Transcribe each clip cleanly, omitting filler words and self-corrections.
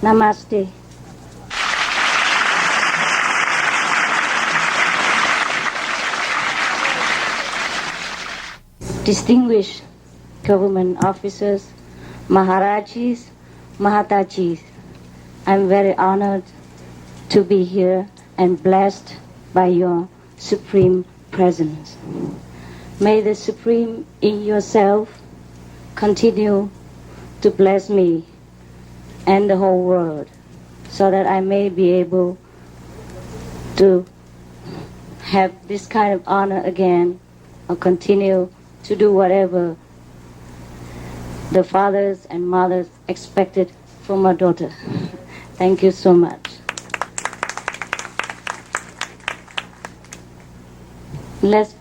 Namaste. Distinguished government officers, Maharajis, Mahatachis, I'm very honored to be here and blessed by your supreme presence. May the Supreme in yourself continue to bless me and the whole world so that I may be able to have this kind of honor again or continue to do whatever the fathers and mothers expected from my daughter. Thank you so much. Let's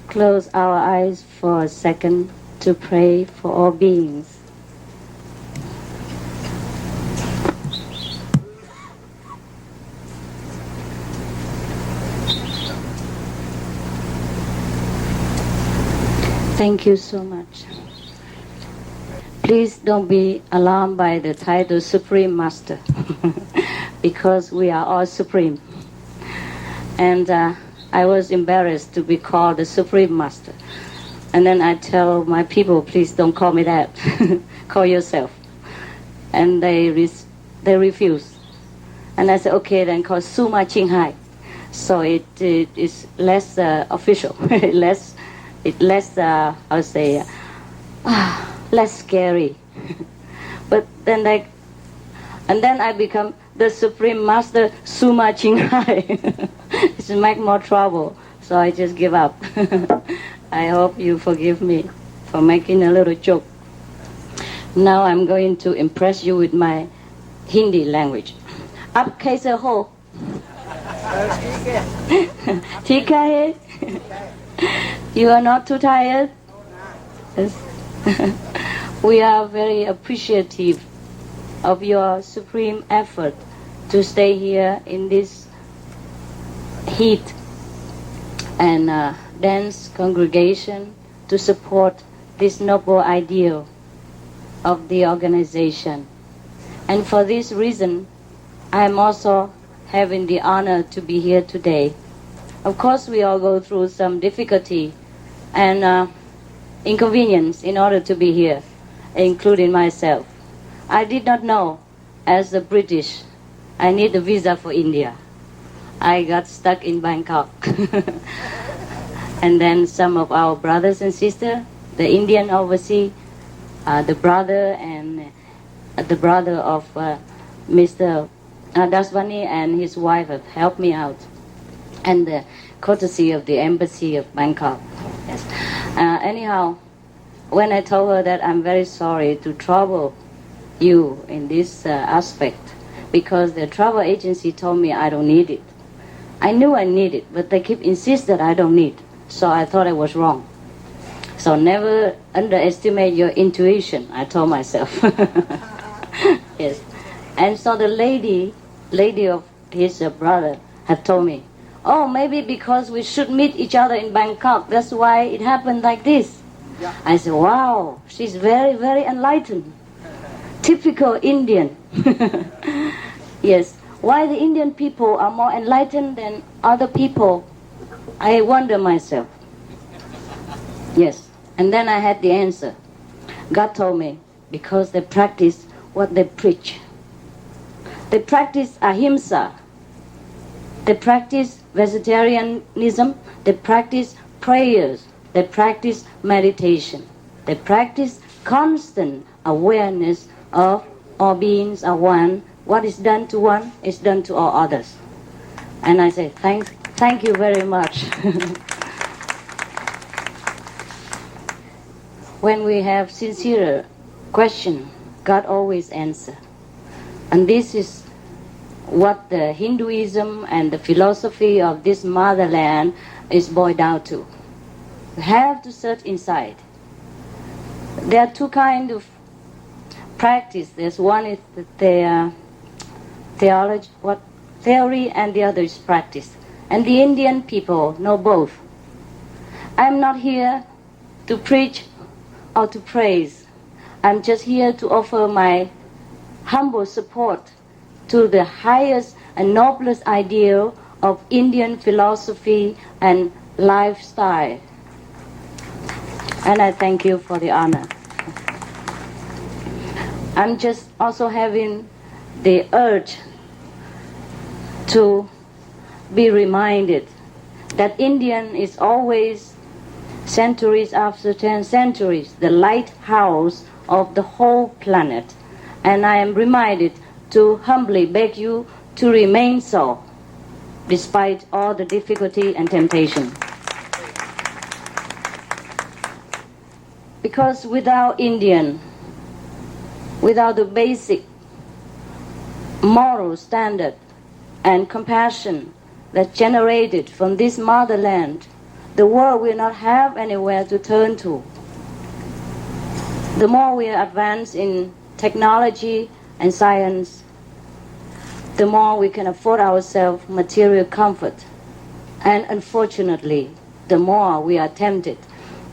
close our eyes for a second to pray for all beings. Thank you so much. Please don't be alarmed by the title Supreme Master because we are all supreme. And I was embarrassed to be called the Supreme Master. And then I tell my people, please don't call me that. Call yourself. And they refuse. And I said, okay, then call Supreme Ching Hai. So it is less official, less less scary. But then I become the Supreme Master Supreme Ching Hai. It make more trouble, so I just give up. I hope you forgive me for making a little joke. Now I'm going to impress you with my Hindi language. Ab kaise ho? ठीक है? You are not too tired? Yes. We are very appreciative of your supreme effort to stay here in this heat and dense congregation to support this noble ideal of the organization. And for this reason, I am also having the honor to be here today. Of course, we all go through some difficulty and inconvenience in order to be here, including myself. I did not know, as a British, I need a visa for India. I got stuck in Bangkok. And then some of our brothers and sisters, the Indian overseas, the brother of Mr. Daswani and his wife have helped me out. And the courtesy of the embassy of Bangkok. Yes. Anyhow, when I told her that I'm very sorry to trouble you in this aspect, because the travel agency told me I don't need it. I knew I need it, but they keep insist that I don't need. So I thought I was wrong. So never underestimate your intuition, I told myself. Yes. And so the lady of his brother had told me, oh, maybe because we should meet each other in Bangkok, that's why it happened like this. Yeah. I said, wow, she's very, very enlightened. Typical Indian. Yes. Why the Indian people are more enlightened than other people, I wonder myself. Yes. And then I had the answer. God told me, because they practice what they preach. They practice ahimsa. They practice vegetarianism. They practice prayers. They practice meditation. They practice constant awareness of all beings are one. What is done to one is done to all others. And I say, thank you very much. When we have sincere question, God always answers. And this is what the Hinduism and the philosophy of this motherland is boiled down to. You have to search inside. There are two kinds of practice. There's one is the theory, and the other is practice. And the Indian people know both. I'm not here to preach or to praise. I'm just here to offer my humble support to the highest and noblest ideal of Indian philosophy and lifestyle. And I thank you for the honor. I'm just also having the urge to be reminded that Indian is always, centuries after centuries, the lighthouse of the whole planet. And I am reminded to humbly beg you to remain so, despite all the difficulty and temptation. Because without Indian, without the basic moral standard and compassion that generated from this motherland, the world will not have anywhere to turn to. The more we advance in technology and science, the more we can afford ourselves material comfort. And unfortunately, the more we are tempted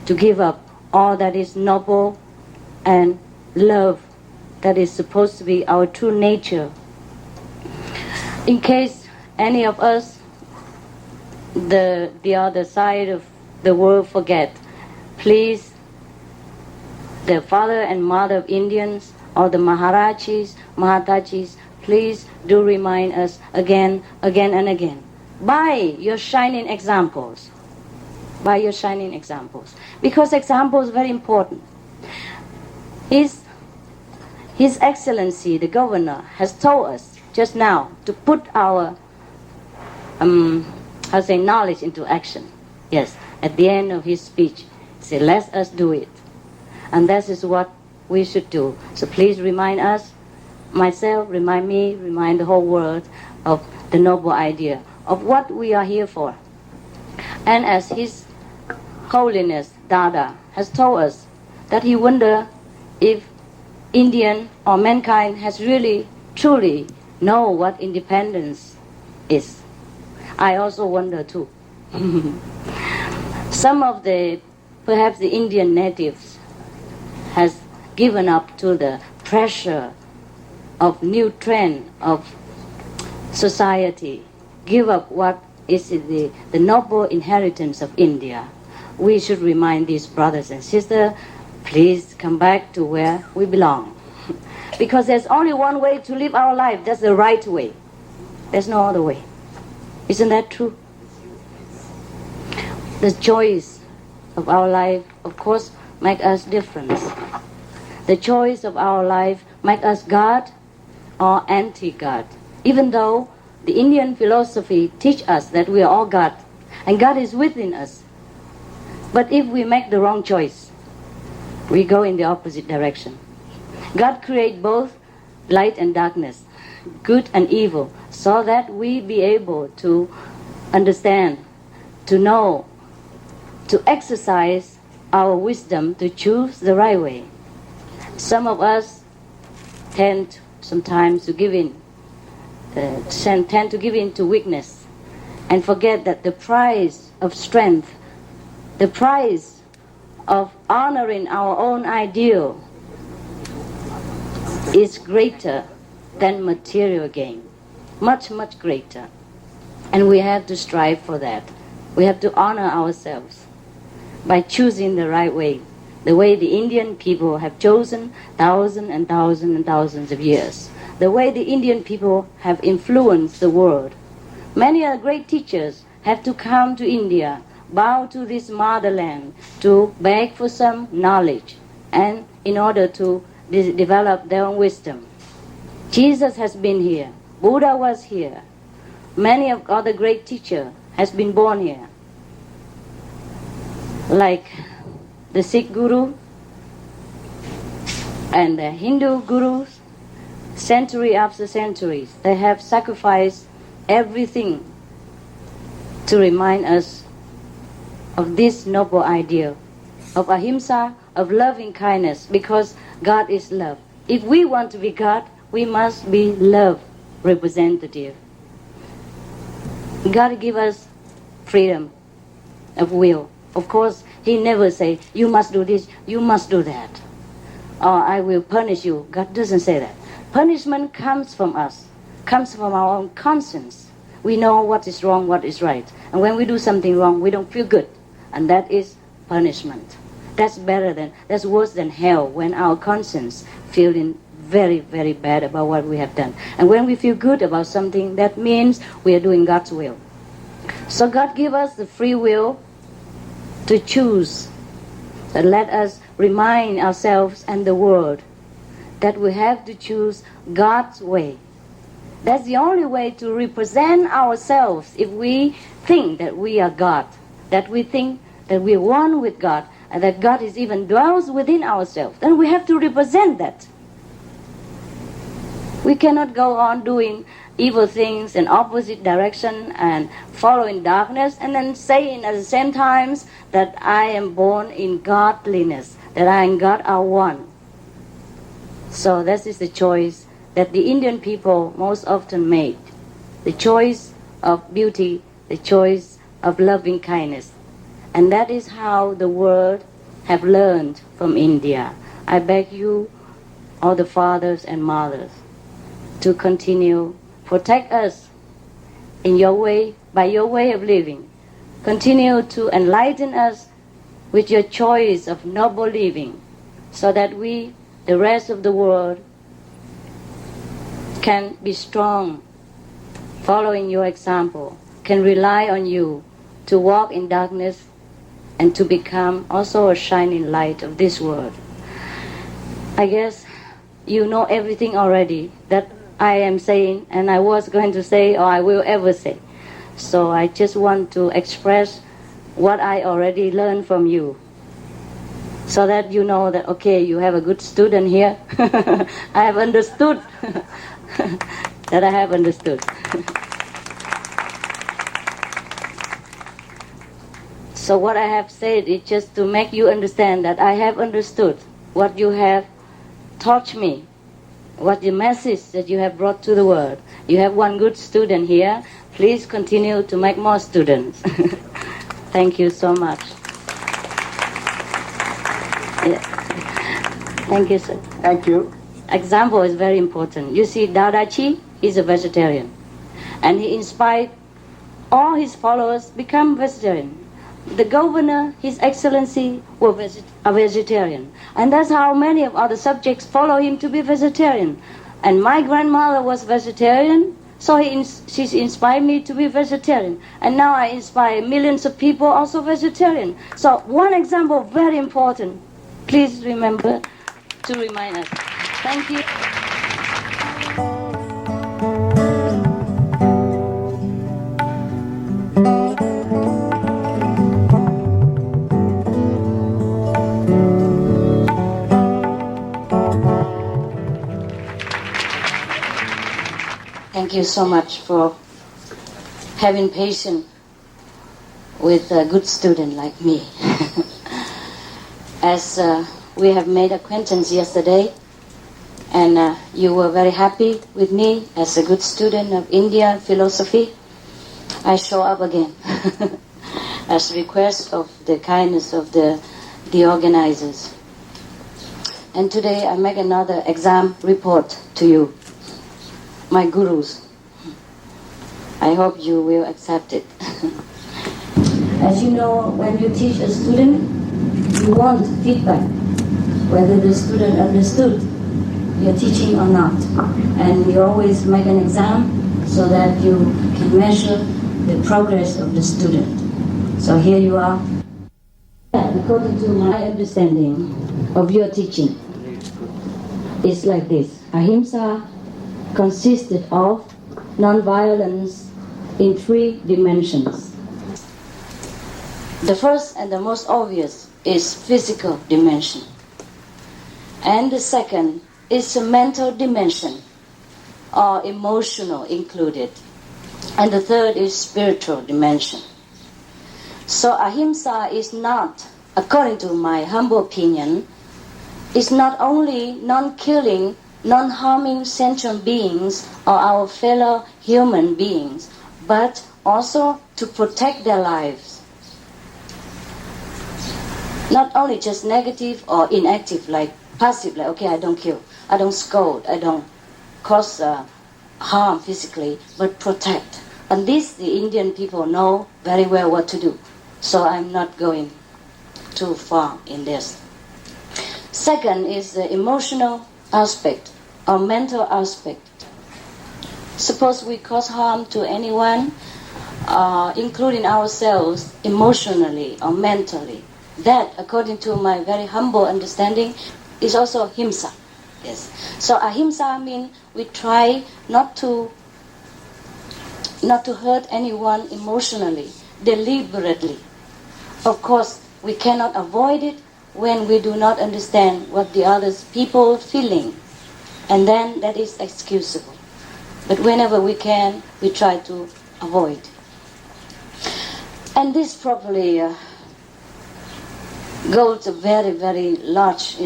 to give up all that is noble and love that is supposed to be our true nature. In case any of us, the other side of the world, forget, please, the father and mother of Indians, or the Maharajis, Mahatajis, please do remind us again and again, by your shining examples. By your shining examples. Because examples are very important. His Excellency, the Governor, has told us just now to put our knowledge into action. Yes, at the end of his speech, he said, let us do it. And that is what we should do. So please remind us, myself, remind me, remind the whole world of the noble idea, of what we are here for. And as His Holiness Dada has told us that he wonder if Indian or mankind has really, truly know what independence is. I also wonder too. Some of perhaps the Indian natives has given up to the pressure of new trend of society, give up what is the noble inheritance of India. We should remind these brothers and sisters, please come back to where we belong. Because there's only one way to live our life, that's the right way. There's no other way. Isn't that true? The choice of our life, of course, make us different. The choice of our life make us God or anti-God. Even though the Indian philosophy teach us that we are all God, and God is within us. But if we make the wrong choice, we go in the opposite direction. God created both light and darkness, good and evil, so that we be able to understand, to know, to exercise our wisdom to choose the right way. Some of us tend sometimes to give in, tend to give in to weakness, and forget that the price of strength, the price of honoring our own ideal is greater than material gain. Much, much greater. And we have to strive for that. We have to honor ourselves by choosing the right way. The way the Indian people have chosen thousands and thousands and thousands of years. The way the Indian people have influenced the world. Many great teachers have to come to India, bow to this motherland, to beg for some knowledge, and in order to develop their own wisdom. Jesus has been here. Buddha was here. Many of other great teachers has been born here. Like the Sikh Guru and the Hindu Gurus, century after centuries, they have sacrificed everything to remind us of this noble ideal of ahimsa, of loving kindness, because God is love. If we want to be God, we must be love representative. God give us freedom of will. Of course, He never say, you must do this, you must do that, or I will punish you. God doesn't say that. Punishment comes from us, comes from our own conscience. We know what is wrong, what is right. And when we do something wrong, we don't feel good. And that is punishment. That's worse than hell, when our conscience feeling very, very bad about what we have done. And when we feel good about something, that means we are doing God's will. So God give us the free will to choose. But let us remind ourselves and the world that we have to choose God's way. That's the only way to represent ourselves. If we think that we are God, that we think that we are one with God, and that God is even dwells within ourselves, then we have to represent that. We cannot go on doing evil things in opposite direction and following darkness and then saying at the same time that I am born in godliness, that I and God are one. So this is the choice that the Indian people most often make. The choice of beauty, the choice of loving kindness. And that is how the world have learned from India. I beg you, all the fathers and mothers, to continue, protect us in your way, by your way of living. Continue to enlighten us with your choice of noble living, so that we, the rest of the world, can be strong, following your example, can rely on you to walk in darkness and to become also a shining light of this world. I guess you know everything already that I am saying and I was going to say or I will ever say. So I just want to express what I already learned from you, so that you know that, okay, you have a good student here. I have understood that I have understood. So what I have said is just to make you understand that I have understood what you have taught me, what the message that you have brought to the world. You have one good student here. Please continue to make more students. Thank you so much. Yeah. Thank you, sir. Thank you. Example is very important. You see, Dadachi is a vegetarian, and he inspired all his followers become vegetarian. The governor, His Excellency, was a vegetarian, and that's how many of other subjects follow him to be vegetarian. And my grandmother was vegetarian, so she inspired me to be vegetarian, and now I inspire millions of people also vegetarian. So one example, very important. Please remember to remind us. Thank you. Thank you so much for having patience with a good student like me. As we have made acquaintance yesterday, and you were very happy with me as a good student of Indian philosophy, I show up again as request of the kindness of the organizers. And today I make another exam report to you, my gurus. I hope you will accept it. As you know, when you teach a student, you want feedback, whether the student understood your teaching or not. And you always make an exam so that you can measure the progress of the student. So here you are. According to my understanding of your teaching, it's like this. Ahimsa consisted of non-violence in 3 dimensions. The first and the most obvious is physical dimension. And the second is a mental dimension, or emotional included. And the third is spiritual dimension. So ahimsa is not, according to my humble opinion, is not only non-killing, non-harming sentient beings or our fellow human beings, but also to protect their lives. Not only just negative or inactive, like passive, like, okay, I don't kill, I don't scold, I don't cause harm physically, but protect. And this the Indian people know very well what to do. So I'm not going too far in this. Second is the emotional aspect or mental aspect. Suppose we cause harm to anyone, including ourselves, emotionally or mentally. That, according to my very humble understanding, is also himsa. Yes. So ahimsa means we try not to hurt anyone emotionally, deliberately. Of course, we cannot avoid it when we do not understand what the other people feeling, and then that is excusable. But whenever we can, we try to avoid. And this probably goes a very, very large,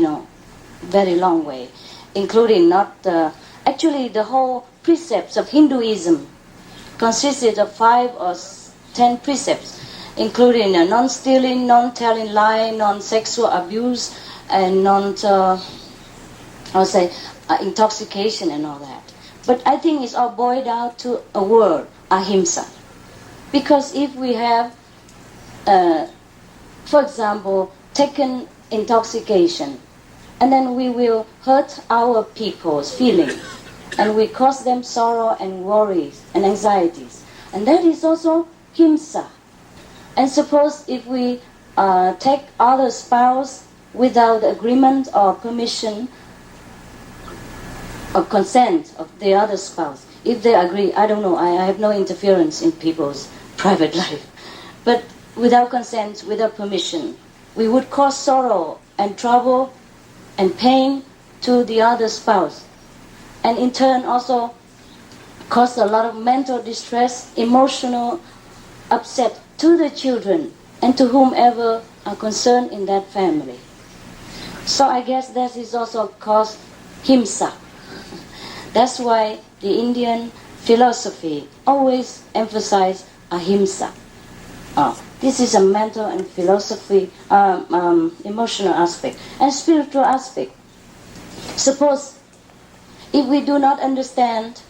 very long way, including not actually the whole precepts of Hinduism consisted of 5 or 10 precepts, including non-stealing, non-telling lie, non-sexual abuse, and intoxication and all that. But I think it's all boiled down to a word, ahimsa. Because if we have, for example, taken intoxication, and then we will hurt our people's feelings, and we cause them sorrow and worries and anxieties. And that is also himsa. And suppose if we take other spouse without agreement or permission or consent of the other spouse, if they agree, I don't know, I have no interference in people's private life, but without consent, without permission, we would cause sorrow and trouble and pain to the other spouse, and in turn also cause a lot of mental distress, emotional upset to the children and to whomever are concerned in that family. So I guess that is also called himsa. That's why the Indian philosophy always emphasizes ahimsa. This is a mental and philosophy, emotional aspect. And spiritual aspect. Suppose if we do not understand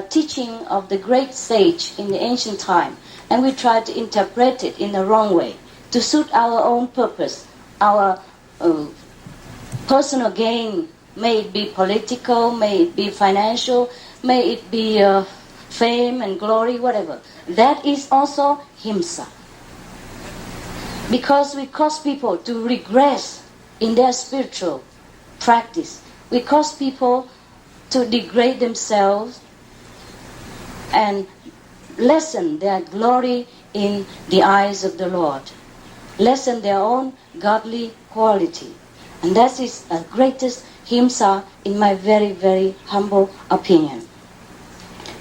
teaching of the great sage in the ancient time, and we try to interpret it in the wrong way, to suit our own purpose, our personal gain, may it be political, may it be financial, may it be fame and glory, whatever. That is also himsa. Because we cause people to regress in their spiritual practice. We cause people to degrade themselves and lessen their glory in the eyes of the Lord. Lessen their own godly quality. And that is the greatest himsa in my very, very humble opinion.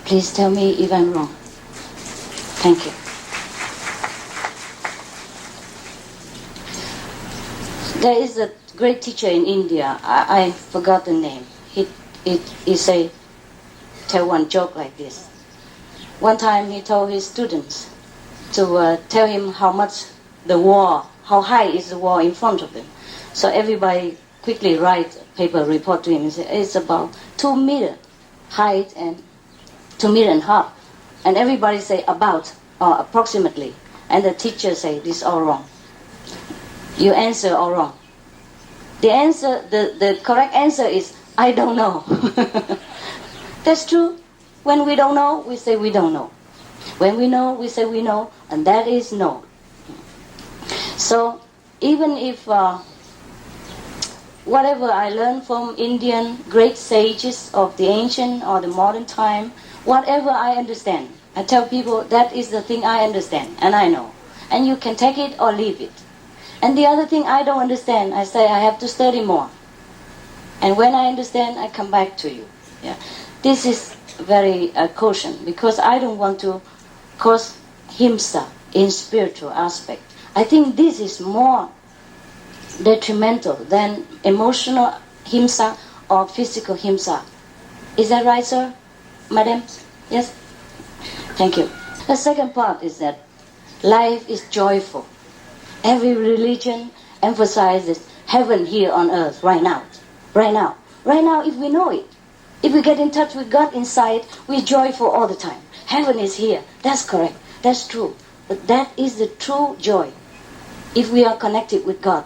Please tell me if I'm wrong. Thank you. There is a great teacher in India. I forgot the name. He tell one joke like this. One time he told his students to tell him how much the wall, how high is the wall in front of them. So everybody quickly write a paper report to him and say it's about 2 meters height and 2.5 meters. And everybody say about or approximately. And the teacher say this is all wrong. You answer all wrong. The correct answer is I don't know. That's true. When we don't know, we say we don't know. When we know, we say we know, and that is no. So even if whatever I learned from Indian great sages of the ancient or the modern time, whatever I understand, I tell people that is the thing I understand and I know. And you can take it or leave it. And the other thing I don't understand, I say I have to study more. And when I understand, I come back to you. Yeah. This is very caution, because I don't want to cause himsa in spiritual aspect. I think this is more detrimental than emotional himsa or physical himsa. Is that right, sir? Madam? Yes? Thank you. The second part is that life is joyful. Every religion emphasizes heaven here on earth right now. Right now. Right now if we know it. If we get in touch with God inside, we're joyful all the time. Heaven is here. That's correct. That's true. But that is the true joy if we are connected with God.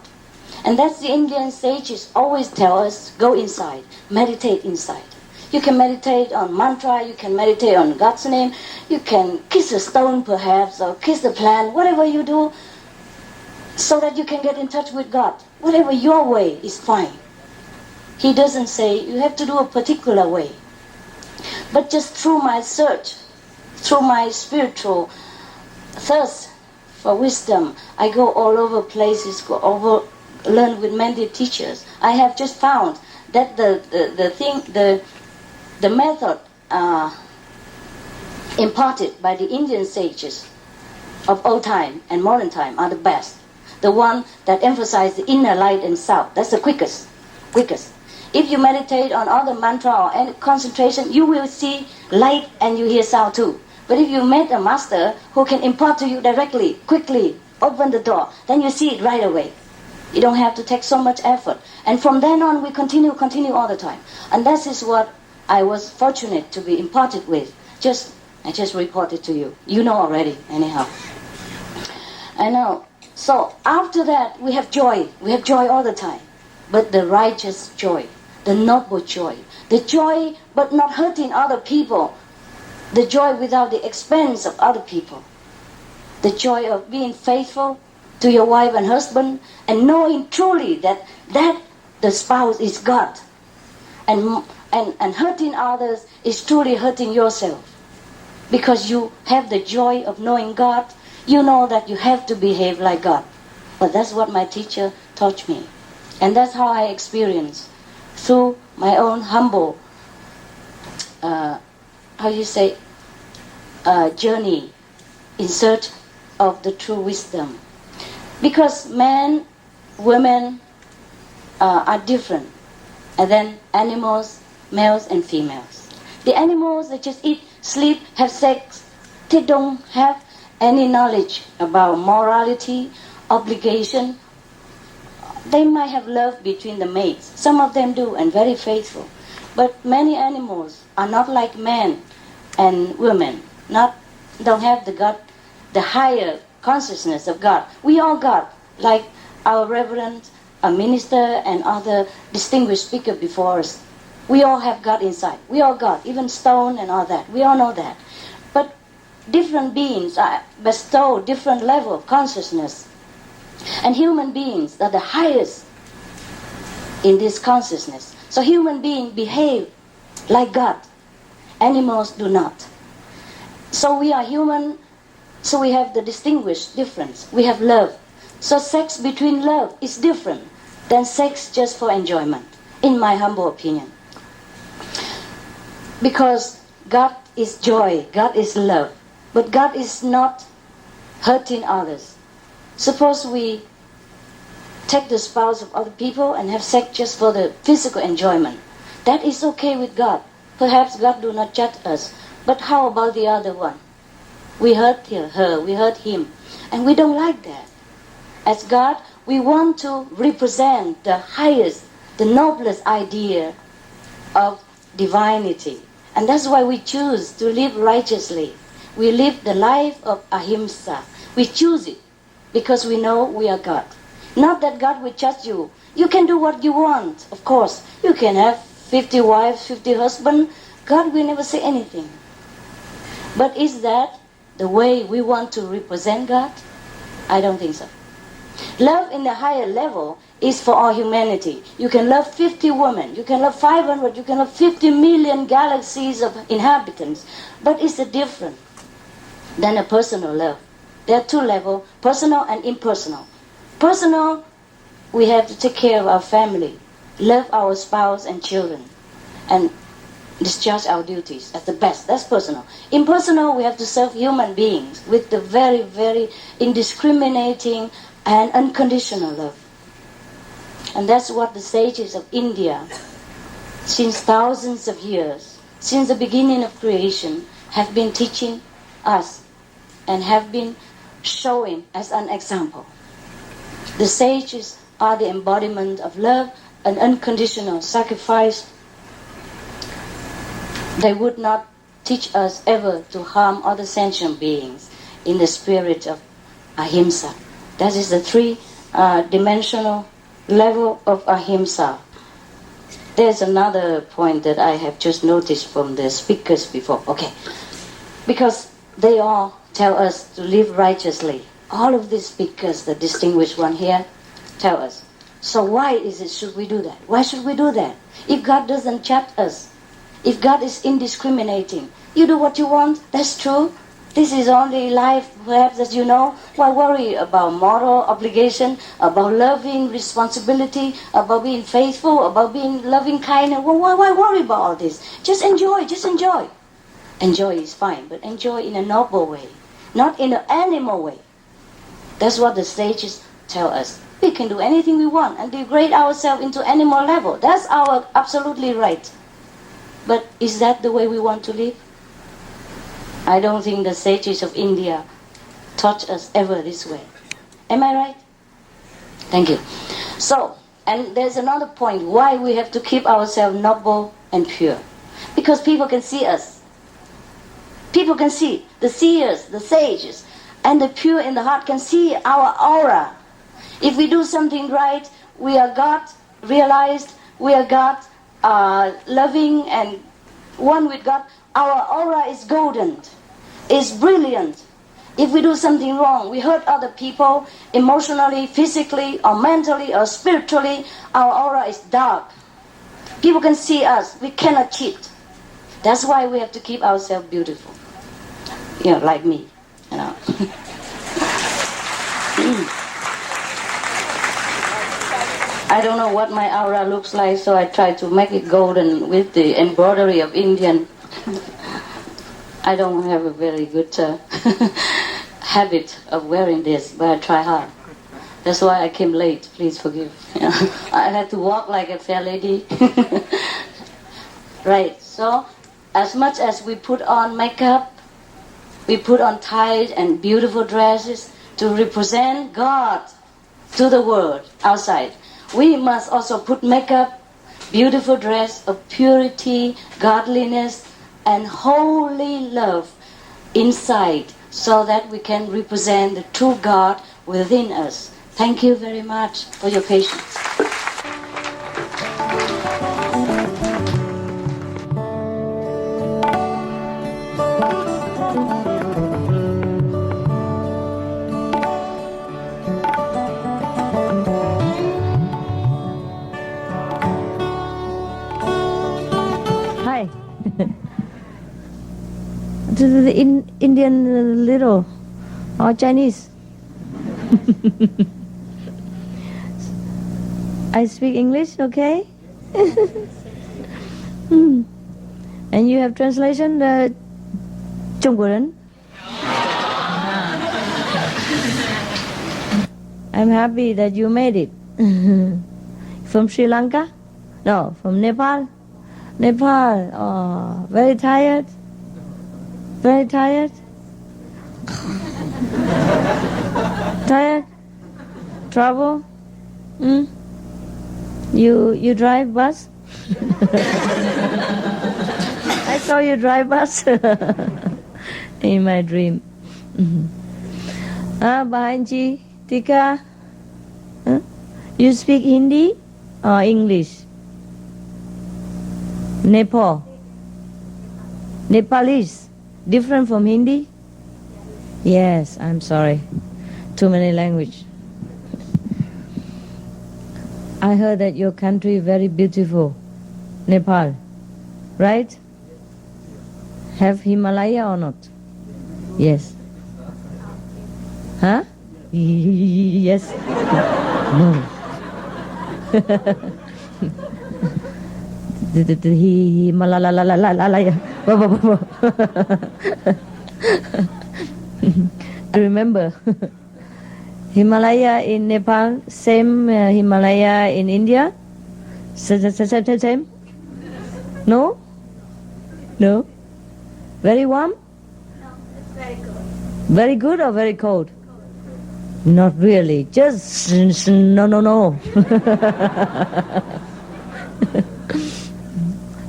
And that's the Indian sages always tell us, go inside, meditate inside. You can meditate on mantra, you can meditate on God's name, you can kiss a stone perhaps, or kiss the plant, whatever you do, so that you can get in touch with God. Whatever your way is fine. He doesn't say you have to do a particular way. But just through my search, through my spiritual thirst for wisdom, I go all over places, learn with many teachers. I have just found that the method imparted by the Indian sages of old time and modern time are the best. The one that emphasize the inner light and sound. That's the quickest. If you meditate on other mantra or any concentration, you will see light and you hear sound too. But if you meet a master who can impart to you directly, quickly, open the door, then you see it right away. You don't have to take so much effort. And from then on, we continue all the time. And that is what I was fortunate to be imparted with. I just reported to you. You know already, anyhow. I know. So after that, we have joy. We have joy all the time. But the righteous joy, the noble joy, the joy but not hurting other people, the joy without the expense of other people, the joy of being faithful to your wife and husband and knowing truly that the spouse is God, and hurting others is truly hurting yourself, because you have the joy of knowing God. You know that you have to behave like God. But that's what my teacher taught me. And that's how I experienced through my own humble, journey in search of the true wisdom. Because men, women are different. And then animals, males and females. The animals, they just eat, sleep, have sex. They don't have any knowledge about morality, obligation. They might have love between the mates. Some of them do, and very faithful. But many animals are not like men and women. Don't have the higher consciousness of God. We are God, like our reverend, a minister, and other distinguished speaker before us. We all have God inside. We are God, even stone and all that. We all know that. But different beings are bestowed different level of consciousness. And human beings are the highest in this consciousness. So human beings behave like God. Animals do not. So we are human, so we have the distinguished difference. We have love. So sex between love is different than sex just for enjoyment, in my humble opinion. Because God is joy, God is love, but God is not hurting others. Suppose we take the spouse of other people and have sex just for the physical enjoyment. That is okay with God. Perhaps God do not judge us. But how about the other one? We hurt her, we hurt him. And we don't like that. As God, we want to represent the highest, the noblest idea of divinity. And that's why we choose to live righteously. We live the life of ahimsa. We choose it because we know we are God. Not that God will judge you. You can do what you want, of course. You can have 50 wives, 50 husbands. God will never say anything. But is that the way we want to represent God? I don't think so. Love in the higher level is for all humanity. You can love 50 women, you can love 500, you can love 50 million galaxies of inhabitants. But it's different than a personal love. There are two levels, personal and impersonal. Personal, we have to take care of our family, love our spouse and children, and discharge our duties as the best. That's personal. Impersonal, we have to serve human beings with the very, very indiscriminating and unconditional love. And that's what the sages of India, since thousands of years, since the beginning of creation, have been teaching us and have been showing as an example. The sages are the embodiment of love and unconditional sacrifice They would not teach us ever to harm other sentient beings in the spirit of ahimsa. That is the three-dimensional level of ahimsa. There's another point that I have just noticed from the speakers before. Okay, because they all tell us to live righteously. All of these speakers, the distinguished one here, tell us. So why is it should we do that? Why should we do that? If God doesn't judge us, if God is indiscriminating, you do what you want, that's true. This is only life, perhaps, as you know. Why worry about moral obligation, about loving responsibility, about being faithful, about being loving kindness? Well, why worry about all this? Just enjoy, just enjoy. Enjoy is fine, but enjoy in a noble way, not in an animal way. That's what the sages tell us. We can do anything we want and degrade ourselves into animal level. That's our absolutely right. But is that the way we want to live? I don't think the sages of India taught us ever this way. Am I right? Thank you. So, and there's another point why we have to keep ourselves noble and pure. Because people can see us. People can see, the seers, the sages, and the pure in the heart can see our aura. If we do something right, we are God realized, we are God loving and one with God. Our aura is golden, is brilliant. If we do something wrong, we hurt other people emotionally, physically, or mentally, or spiritually, our aura is dark. People can see us. We cannot cheat. That's why we have to keep ourselves beautiful. You know, like me, you know. I don't know what my aura looks like, so I try to make it golden with the embroidery of Indian. I don't have a very good habit of wearing this, but I try hard. That's why I came late. Please forgive. I had to walk like a fair lady. Right. So, as much as we put on makeup, we put on tight and beautiful dresses to represent God to the world outside. We must also put makeup, beautiful dress of purity, godliness, and holy love inside, so that we can represent the true God within us. Thank you very much for your patience. Hi. To the Indian little or Chinese. I speak English, okay? And you have translation the 中国人. I'm happy that you made it. From Sri Lanka? No, from Nepal. Nepal, oh, very tired. Very tired. Tired? Trouble? You drive bus? I saw you drive bus in my dream. Bahanji, Tika, you speak Hindi or English? Nepalese, different from Hindi? Yes, I'm sorry. Too many language. I heard that your country is very beautiful, Nepal, right? Have Himalaya or not? Yes. Huh? Yes. No. Himalaya. I remember. Himalaya in Nepal, same Himalaya in India? Same? No? No? Very warm? No, it's very good. Very good or very cold? Not really, just no.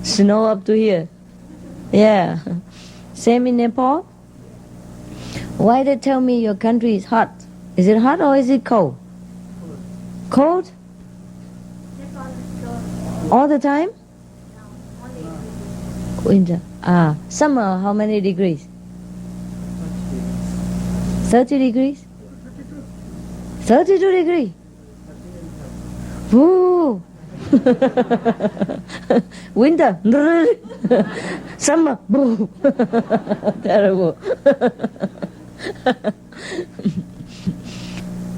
Snow up to here. Yeah. Same in Nepal. Why they tell me your country is hot? Is it hot or is it cold? Cold? Nepal is cold. All the time? No, only Winter. Summer, how many degrees? 30 degrees? 32 degrees? Woo! Winter. Summer. Terrible.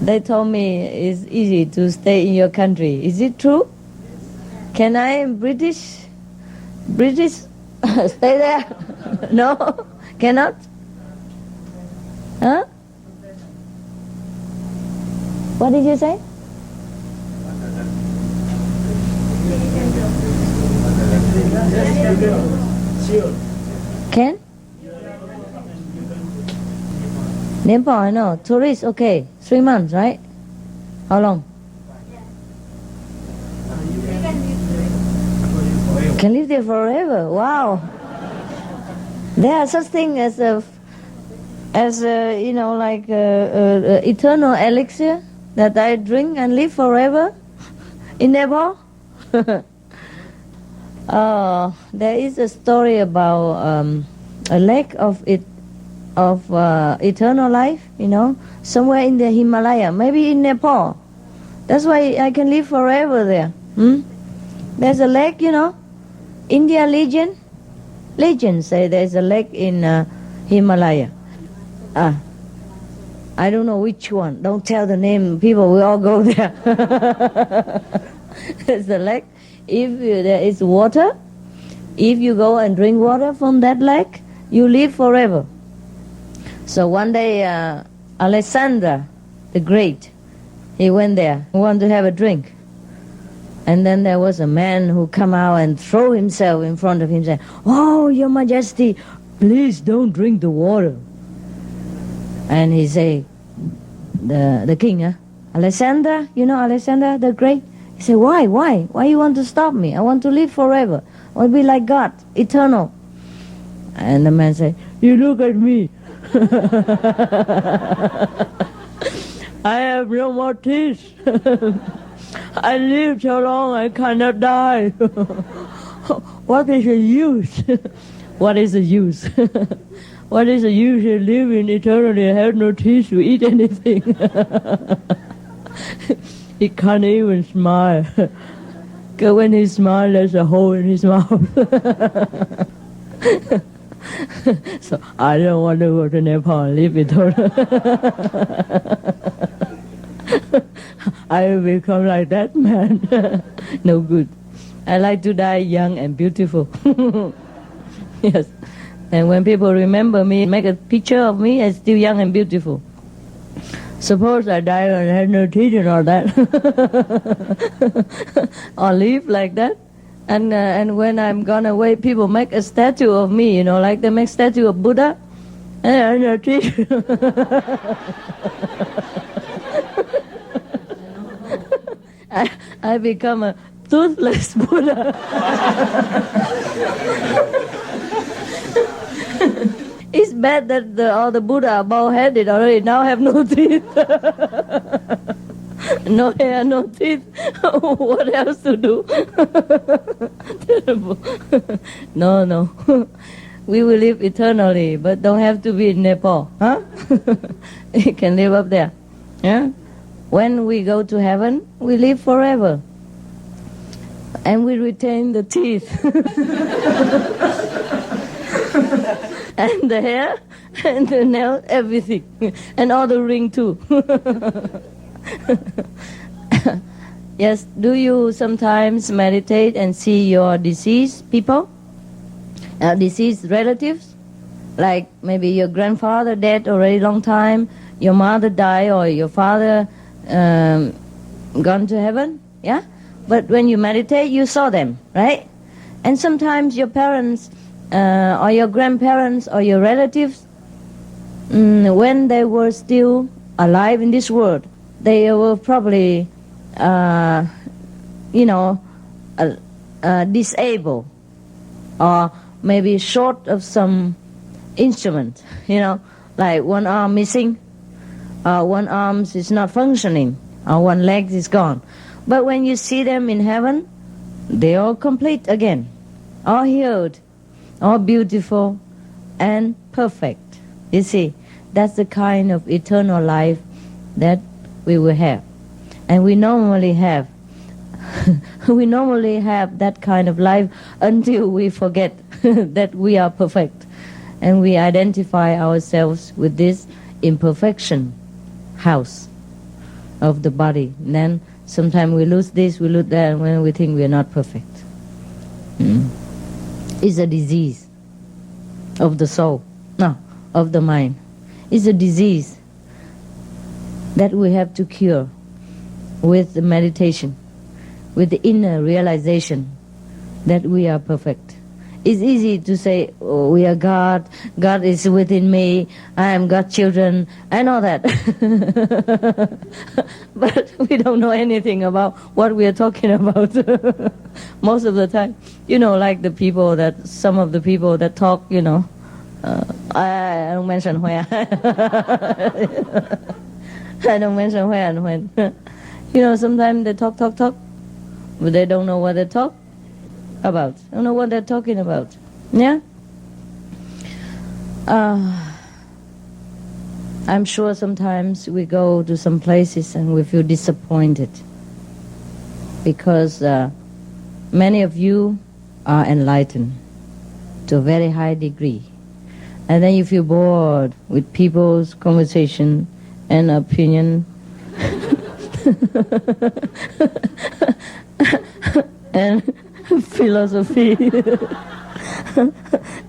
They told me it's easy to stay in your country. Is it true? Can I, British stay there? No? Cannot? Huh? What did you say? Can? Nepal, no. Tourist, okay. 3 months, right? How long? Can live there forever. Wow. There are such things as eternal elixir that I drink and live forever in Nepal. There is a story about a lake of eternal life, somewhere in the Himalaya, maybe in Nepal. That's why I can live forever there. There's a lake, India legend say there's a lake in Himalaya. I don't know which one. Don't tell the name. People will all go there. There's a lake. If there is water, if you go and drink water from that lake, you live forever. So one day, Alexander the Great, he went there, wanted to have a drink. And then there was a man who come out and throw himself in front of him, saying, "Oh, Your Majesty, please don't drink the water." And he say, the king, Alexander, Alexander the Great. He said, why you want to stop me? I want to live forever. I want to be like God, eternal. And the man said, you look at me. I have no more teeth. I live so long I cannot die. What is the use? What is the use? What is the use of living eternally? I have no teeth to eat anything. He can't even smile. Because when he smiles, there's a hole in his mouth. So I don't want to go to Nepal and live eternally. I will become like that man. No good. I like to die young and beautiful. Yes. And when people remember me, make a picture of me as still young and beautiful. Suppose I die and have no teeth and all that. Or live like that. And when I'm gone away, people make a statue of me, like they make statue of Buddha. And I have no teeth. I become a toothless Buddha. It's bad that all the Buddha are bald-headed already, now have no teeth. No hair, no teeth. What else to do? Terrible. No. We will live eternally, but don't have to be in Nepal. Huh? You can live up there. Yeah? When we go to heaven, we live forever. And we retain the teeth. And the hair, and the nail, everything. And all the ring too. Yes, do you sometimes meditate and see your deceased people? Deceased relatives? Like maybe your grandfather dead already long time, your mother died, or your father gone to heaven, yeah? But when you meditate, you saw them, right? And sometimes your parents or your grandparents or your relatives, when they were still alive in this world, they were probably, disabled or maybe short of some instrument, like one arm missing, one arm is not functioning, or one leg is gone. But when you see them in heaven, they are complete again, all healed, all beautiful and perfect. You see, that's the kind of eternal life that we will have. And we normally have that kind of life until we forget that we are perfect. And we identify ourselves with this imperfection house of the body. And then sometimes we lose this, we lose that, when we think we are not perfect. It's a disease of the soul, no, of the mind. It's a disease that we have to cure with the meditation, with the inner realization that we are perfect. It's easy to say, oh, we are God, God is within me, I am God's children, and all that. But we don't know anything about what we are talking about most of the time. Like some of the people that talk, I don't mention where. I don't mention where and when. Sometimes they talk, but they don't know what they talk about. Don't know what they're talking about. Yeah? I'm sure sometimes we go to some places and we feel disappointed because many of you are enlightened to a very high degree. And then you feel bored with people's conversation and opinion and philosophy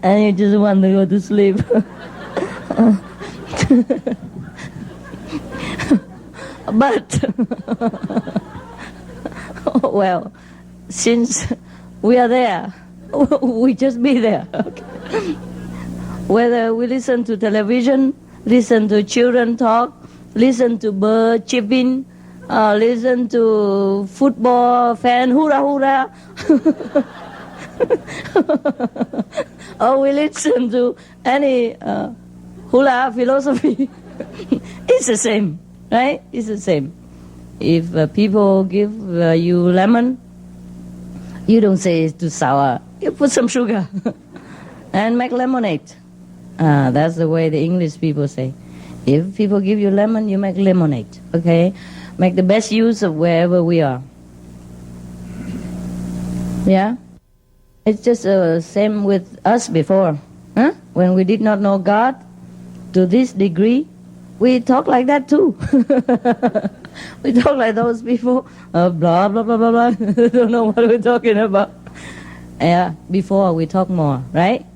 and you just want to go to sleep. But well, since we are there, we just be there. Okay. Whether we listen to television, listen to children talk, listen to bird chirping, listen to football fan hurrah hurrah, or we listen to any hula philosophy, it's the same, right? It's the same. If people give you lemon, you don't say it's too sour. You put some sugar and make lemonade. That's the way the English people say. If people give you lemon, you make lemonade, okay? Make the best use of wherever we are. Yeah? It's just the same with us before. Huh? When we did not know God to this degree, we talk like that too. We talk like those people, blah, blah, blah, blah, blah. Don't know what we're talking about. Yeah, before we talk more, right?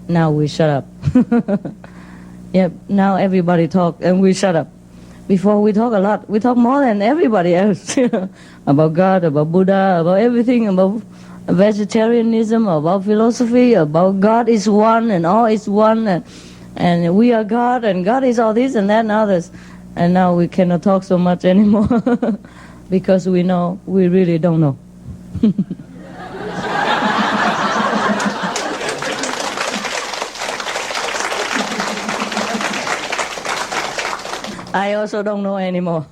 Now we shut up. Yeah, now everybody talk and we shut up. Before we talk a lot. We talk more than everybody else. About God, about Buddha, about everything, about vegetarianism, about philosophy, about God is one and all is one, and we are God and God is all this and that and others. And now we cannot talk so much anymore because we know we really don't know. I also don't know anymore.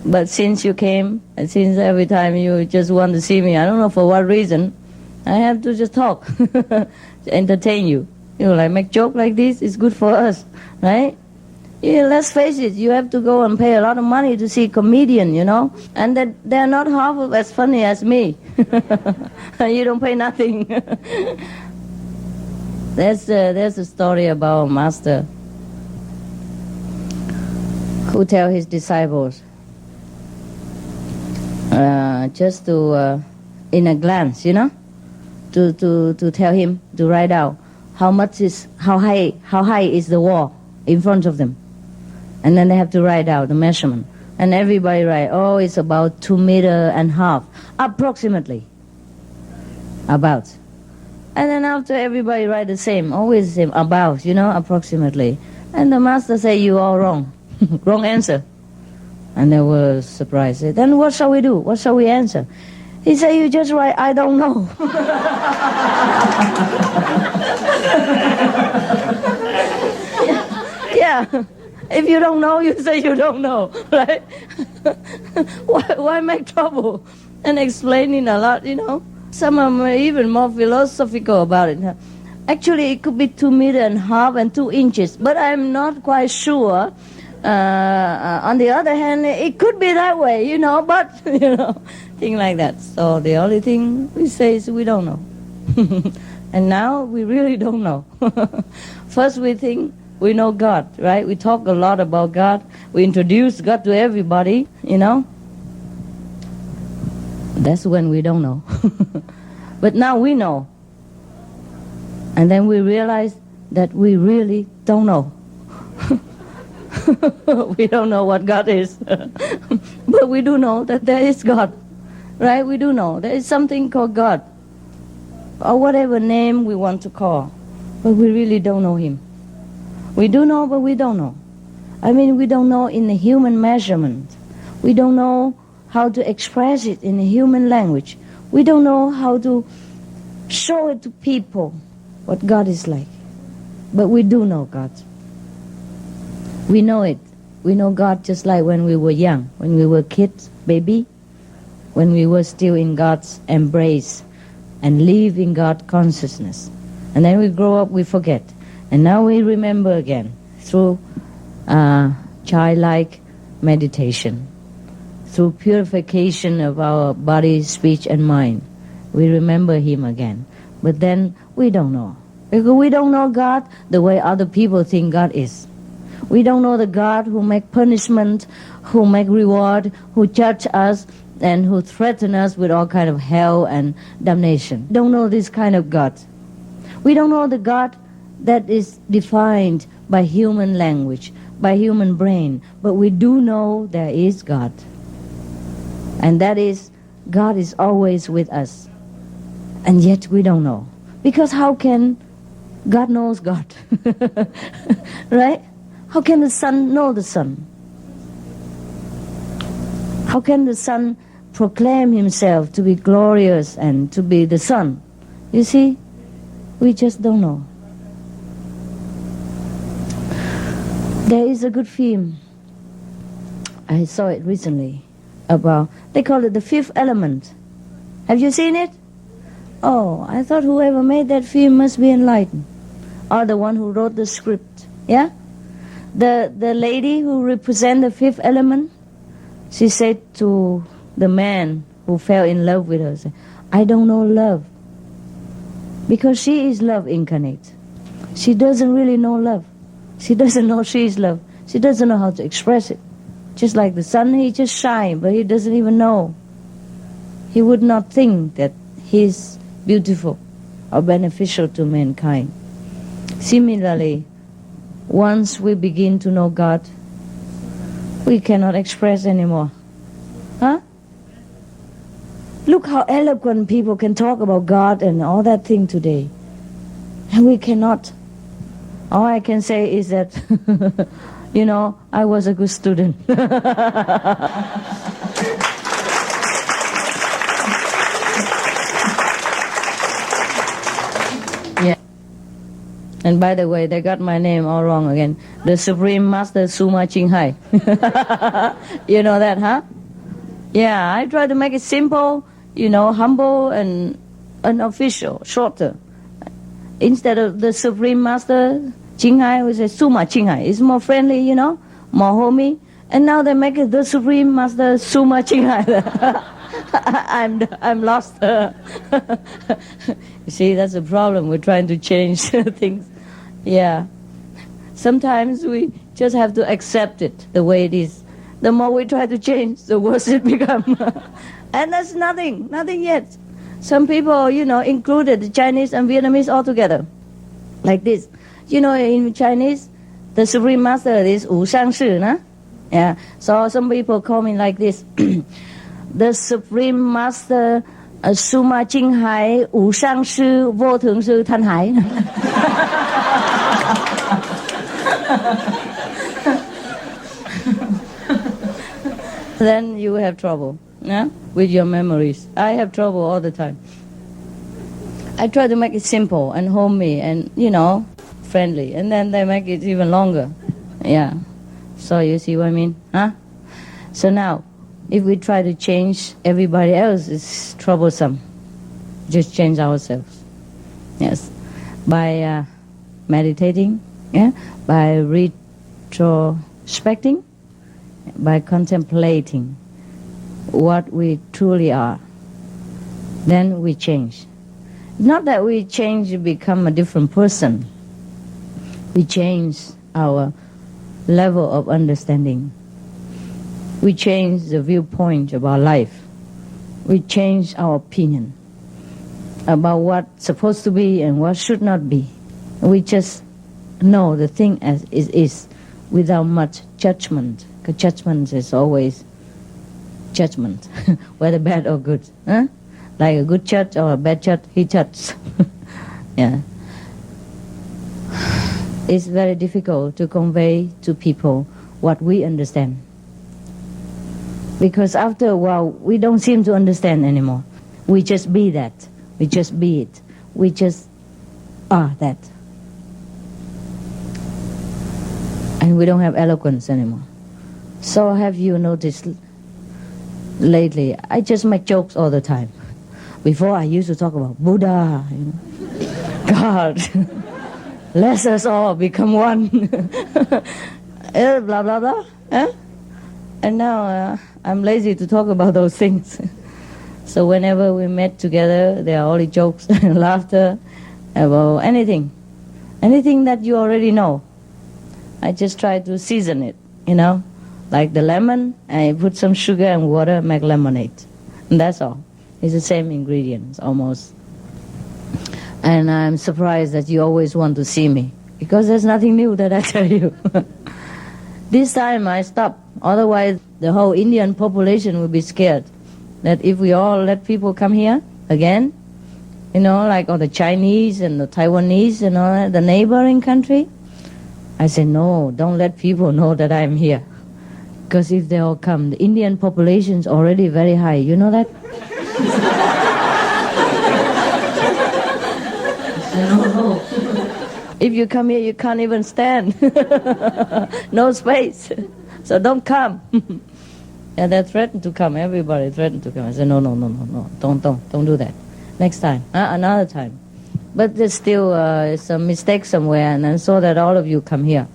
But since you came, and since every time you just want to see me, I don't know for what reason, I have to just talk to entertain you. Like make joke like this, it's good for us, right? Yeah, let's face it, you have to go and pay a lot of money to see a comedian, and that they're not half of as funny as me. You don't pay nothing. There's a story about a master who tell his disciples just to in a glance, to tell him to write out how high is the wall in front of them, and then they have to write out the measurement, and everybody write, oh, it's about 2.5 meters, approximately, about, and then after everybody write the same, always the same, about, approximately, and the master say, you all wrong. Wrong answer. And they were surprised. Then what shall we do? What shall we answer? He said, you just write, I don't know. Yeah. If you don't know, you say you don't know, right? Why make trouble and explaining a lot, Some of them are even more philosophical about it. Actually, it could be 2.5 meters and 2 inches, but I'm not quite sure. On the other hand, it could be that way, but, thing like that. So the only thing we say is we don't know. And now we really don't know. First we think we know God, right? We talk a lot about God. We introduce God to everybody, That's when we don't know. But now we know. And then we realize that we really don't know. We don't know what God is. But we do know that there is God. Right? We do know. There is something called God. Or whatever name we want to call. But we really don't know Him. We do know, but we don't know. I mean, we don't know in the human measurement. We don't know how to express it in the human language. We don't know how to show it to people what God is like. But we do know God. We know it. We know God just like when we were young, when we were kids, baby, when we were still in God's embrace and live in God's consciousness. And then we grow up, we forget. And now we remember again through childlike meditation, through purification of our body, speech, and mind. We remember Him again. But then we don't know. Because we don't know God the way other people think God is. We don't know the God who make punishment, who make reward, who judge us, and who threaten us with all kind of hell and damnation. Don't know this kind of God. We don't know the God that is defined by human language, by human brain. But we do know there is God. And that is, God is always with us. And yet we don't know. Because how can God knows God? Right? How can the sun know the sun? How can the sun proclaim himself to be glorious and to be the sun? You see, we just don't know. There is a good film, I saw it recently, about, they call it the fifth element. Have you seen it? Oh, I thought whoever made that film must be enlightened. Or the one who wrote the script. Yeah? The lady who represents the fifth element, she said to the man who fell in love with her, I don't know love. Because she is love incarnate. She doesn't really know love. She doesn't know she is love. She doesn't know how to express it. Just like the sun, he just shines, but he doesn't even know. He would not think that he's beautiful or beneficial to mankind. Similarly, once we begin to know God, we cannot express anymore. Huh? Look how eloquent people can talk about God and all that thing today. And we cannot. All I can say is that, I was a good student. Yeah. And by the way, they got my name all wrong again. The Supreme Master Suprême Ching Hai. You know that, huh? Yeah, I try to make it simple, humble and unofficial, shorter. Instead of the Supreme Master Ching Hai, we say Suma Ching Hai. It's more friendly, more homey. And now they make it the Supreme Master Suma Ching Hai. I'm lost. You see, that's the problem. We're trying to change things. Yeah. Sometimes we just have to accept it the way it is. The more we try to change, the worse it becomes. And that's nothing yet. Some people, included the Chinese and Vietnamese all together. Like this. In Chinese, the Supreme Master is Wu Shang Shi, nah? Yeah. So some people call me like this. The Supreme Master Suma Ching Hai Wu Shang Shi Vô Thượng Sư Thanh Hải. Then you have trouble. yeah, with your memories. I have trouble all the time. I try to make it simple and homey and, friendly. And then they make it even longer. Yeah. So you see what I mean? Huh? So now, if we try to change everybody else, it's troublesome. Just change ourselves. Yes. By meditating, yeah, by retrospecting, by contemplating what we truly are, then we change. Not that we change to become a different person. We change our level of understanding. We change the viewpoint of our life. We change our opinion about what's supposed to be and what should not be. We just know the thing as it is without much judgment. Because judgment is always judgment, whether bad or good. Huh? Like a good judge or a bad judge, he judges. Yeah. It's very difficult to convey to people what we understand. Because after a while, we don't seem to understand anymore. We just be that. We just be it. We just are that. And we don't have eloquence anymore. So have you noticed lately, I just make jokes all the time. Before I used to talk about Buddha, God, let us all become one, blah, blah, blah. Eh? And now I'm lazy to talk about those things. So whenever we met together, there are only jokes and laughter about anything that you already know. I just try to season it, like the lemon, I put some sugar and water, make lemonade. And that's all. It's the same ingredients, almost. And I'm surprised that you always want to see me, because there's nothing new that I tell you. This time I stopped. Otherwise, the whole Indian population will be scared that if we all let people come here again, like all the Chinese and the Taiwanese and all that, the neighboring country, I said, no, don't let people know that I'm here. Because if they all come, the Indian population is already very high. You know that? No. If you come here, you can't even stand. No space. So don't come. And they threatened to come. Everybody threatened to come. I said, no. Don't do that. Next time. Another time. But there's still some mistake somewhere, and I saw that all of you come here.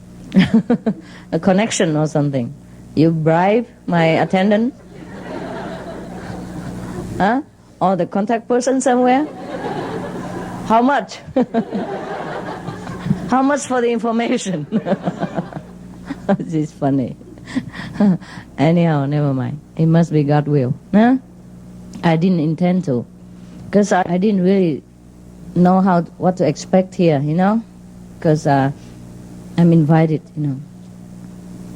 A connection or something. You bribe my attendant? Huh? Or the contact person somewhere? How much? How much for the information? This is funny. Anyhow, never mind. It must be God's will. Huh? I didn't intend to. Because I didn't really know what to expect here, Because I'm invited,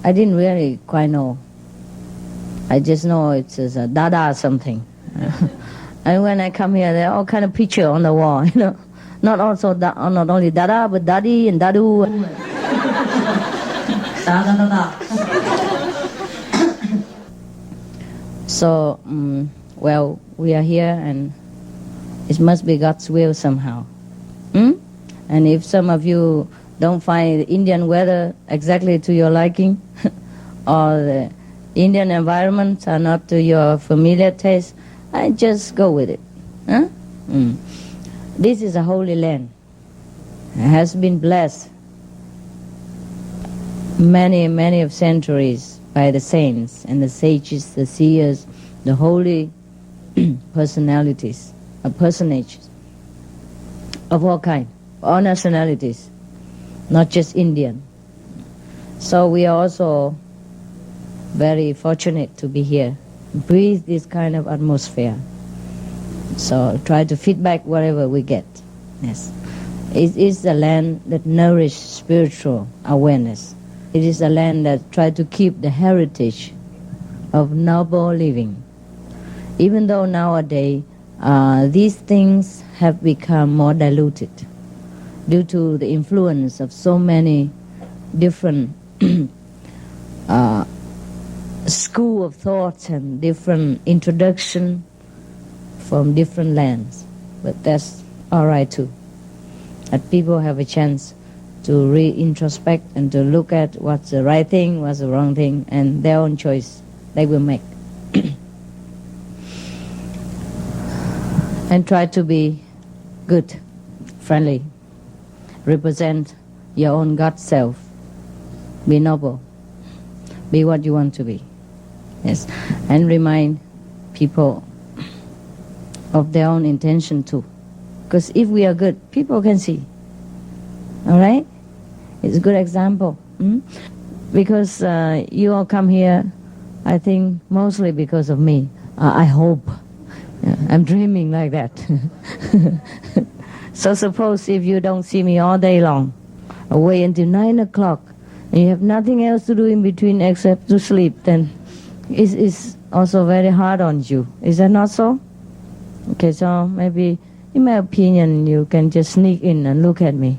I didn't really quite know. I just know it's a Dada or something. And when I come here, there are all kind of pictures on the wall, Not only Dada, but Daddy and Dadu. So, we are here, and it must be God's will somehow. And if some of you don't find the Indian weather exactly to your liking, or the Indian environments are not to your familiar taste, I just go with it. Huh? This is a holy land. It has been blessed many of centuries by the saints and the sages, the seers, the holy personages of all kinds, all nationalities, not just Indian. So we are also very fortunate to be here, breathe this kind of atmosphere. So try to feedback whatever we get. Yes, it is the land that nourishes spiritual awareness. It is a land that tries to keep the heritage of noble living. Even though nowadays these things have become more diluted due to the influence of so many different school of thought and different introduction from different lands. But that's all right too. That people have a chance to re-introspect and to look at what's the right thing, what's the wrong thing, and their own choice they will make. And try to be good, friendly, represent your own God self. Be noble. Be what you want to be. Yes. And remind people of their own intention too. Because if we are good, people can see. All right? It's a good example. Because you all come here, I think, mostly because of me. I hope. Yeah, I'm dreaming like that. So suppose if you don't see me all day long, wait until 9 o'clock, and you have nothing else to do in between except to sleep, then it's also very hard on you. Is that not so? Okay, so maybe, in my opinion, you can just sneak in and look at me.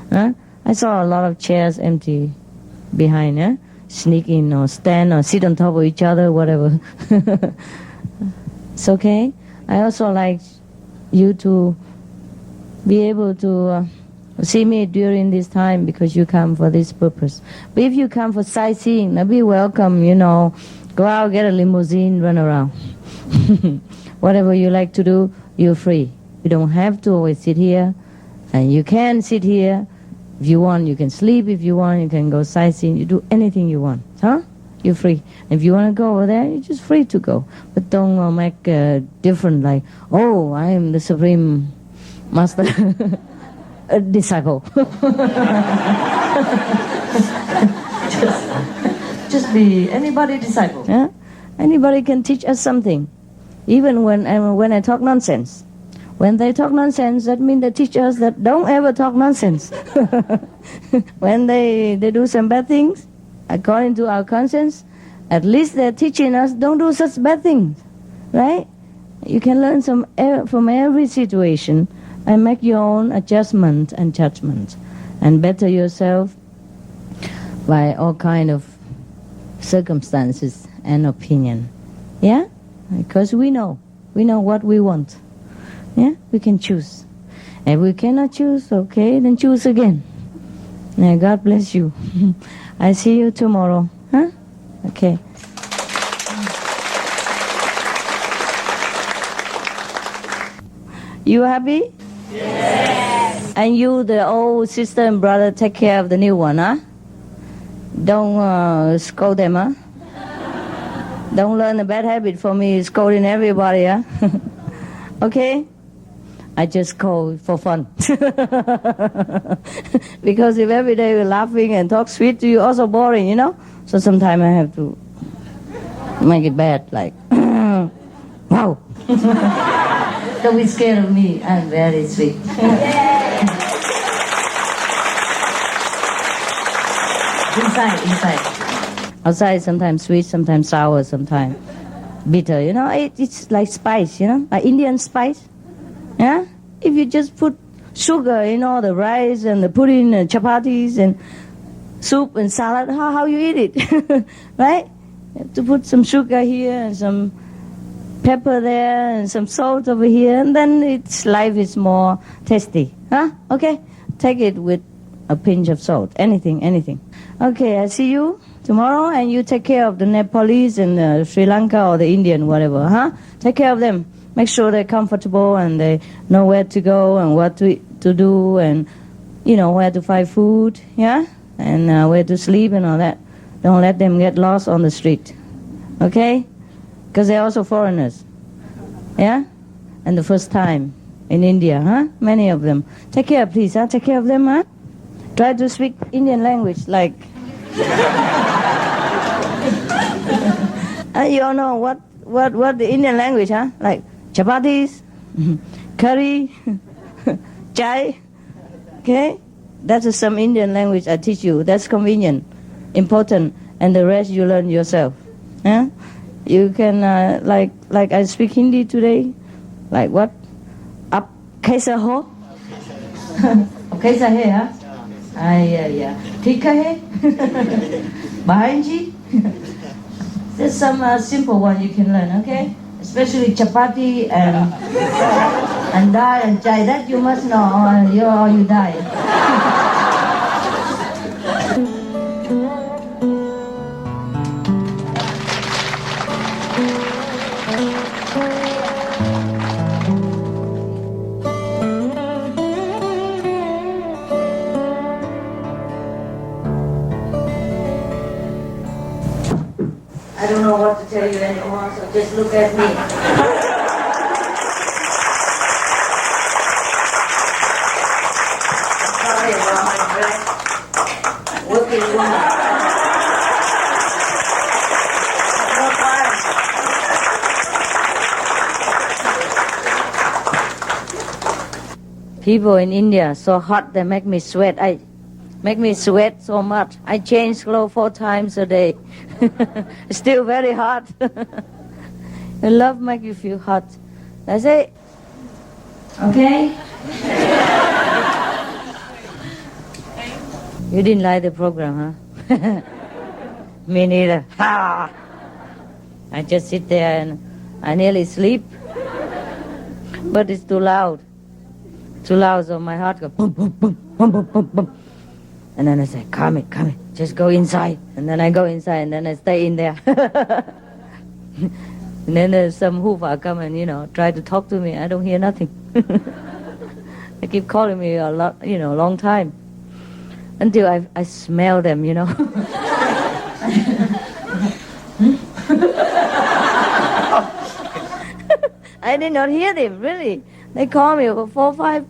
Huh? I saw a lot of chairs empty behind. Eh? Sneak in or stand or sit on top of each other, whatever. It's okay. I also like you to be able to see me during this time because you come for this purpose. But if you come for sightseeing, be welcome, go out, get a limousine, run around. Whatever you like to do, you're free. You don't have to always sit here. And you can sit here. If you want, you can sleep. If you want, you can go sightseeing. You do anything you want. Huh? You're free. If you want to go over there, you're just free to go. But don't make different like, oh, I am the Supreme Master a disciple. just be anybody disciple. Yeah? Anybody can teach us something. Even when I talk nonsense. When they talk nonsense, that means they teach us that don't ever talk nonsense. When they do some bad things, according to our conscience, at least they're teaching us don't do such bad things, right? You can learn from every situation and make your own adjustment and judgment and better yourself by all kind of circumstances and opinion. Yeah? Because we know what we want. Yeah? We can choose. If we cannot choose, okay, then choose again. May God bless you. I see you tomorrow. Huh? Okay. You happy? Yes. And you, the old sister and brother, take care of the new one, huh? Don't scold them, huh? Don't learn a bad habit for me, scolding everybody, huh? Okay? I just call for fun. Because if every day we're laughing and talk sweet to you, also boring, So sometimes I have to make it bad, like, wow. Don't be scared of me, I'm very sweet. Inside. Outside sometimes sweet, sometimes sour, sometimes bitter, It's like spice, like Indian spice. Yeah? If you just put sugar in all the rice and the pudding and chapatis and soup and salad, how you eat it? Right? You have to put some sugar here and some pepper there and some salt over here, and then life is more tasty. Huh? Okay? Take it with a pinch of salt. Anything. Okay, I see you tomorrow, and you take care of the Nepalese and Sri Lanka or the Indian, whatever, huh? Take care of them. Make sure they're comfortable and they know where to go and what to do and, where to find food, yeah? And where to sleep and all that. Don't let them get lost on the street, okay? Because they're also foreigners, yeah? And the first time in India, huh? Many of them. Take care, please, huh? Take care of them, huh? Try to speak Indian language, like... you all know what the Indian language, huh? Like chapatis, curry, chai, okay? That's some Indian language I teach you. That's convenient, important, and the rest you learn yourself. Yeah? You can, like I speak Hindi today, like what? Up, kaisa ho? Kaisa hai, huh? Yeah. Tika hai? Bahanji? There's some simple one you can learn, okay? Especially chapati and dal and chai. That you must know, or you die. I don't know what to tell you anymore, so just look at me. Sorry about my dress. Working woman. No fun. People in India so hot they make me sweat. Make me sweat so much. I change clothes 4 times a day. Still very hot. The love make you feel hot. That's it. Okay? You didn't like the program, huh? Me neither. I just sit there and I nearly sleep. But it's too loud. Too loud, so my heart goes boom, boom, boom, boom, boom, boom, boom. And then I say, calm it, just go inside. And then I go inside and then I stay in there. And then there's some hoofa come and, try to talk to me. I don't hear nothing. They keep calling me a lot, a long time. Until I smell them, I did not hear them, really. They call me for 4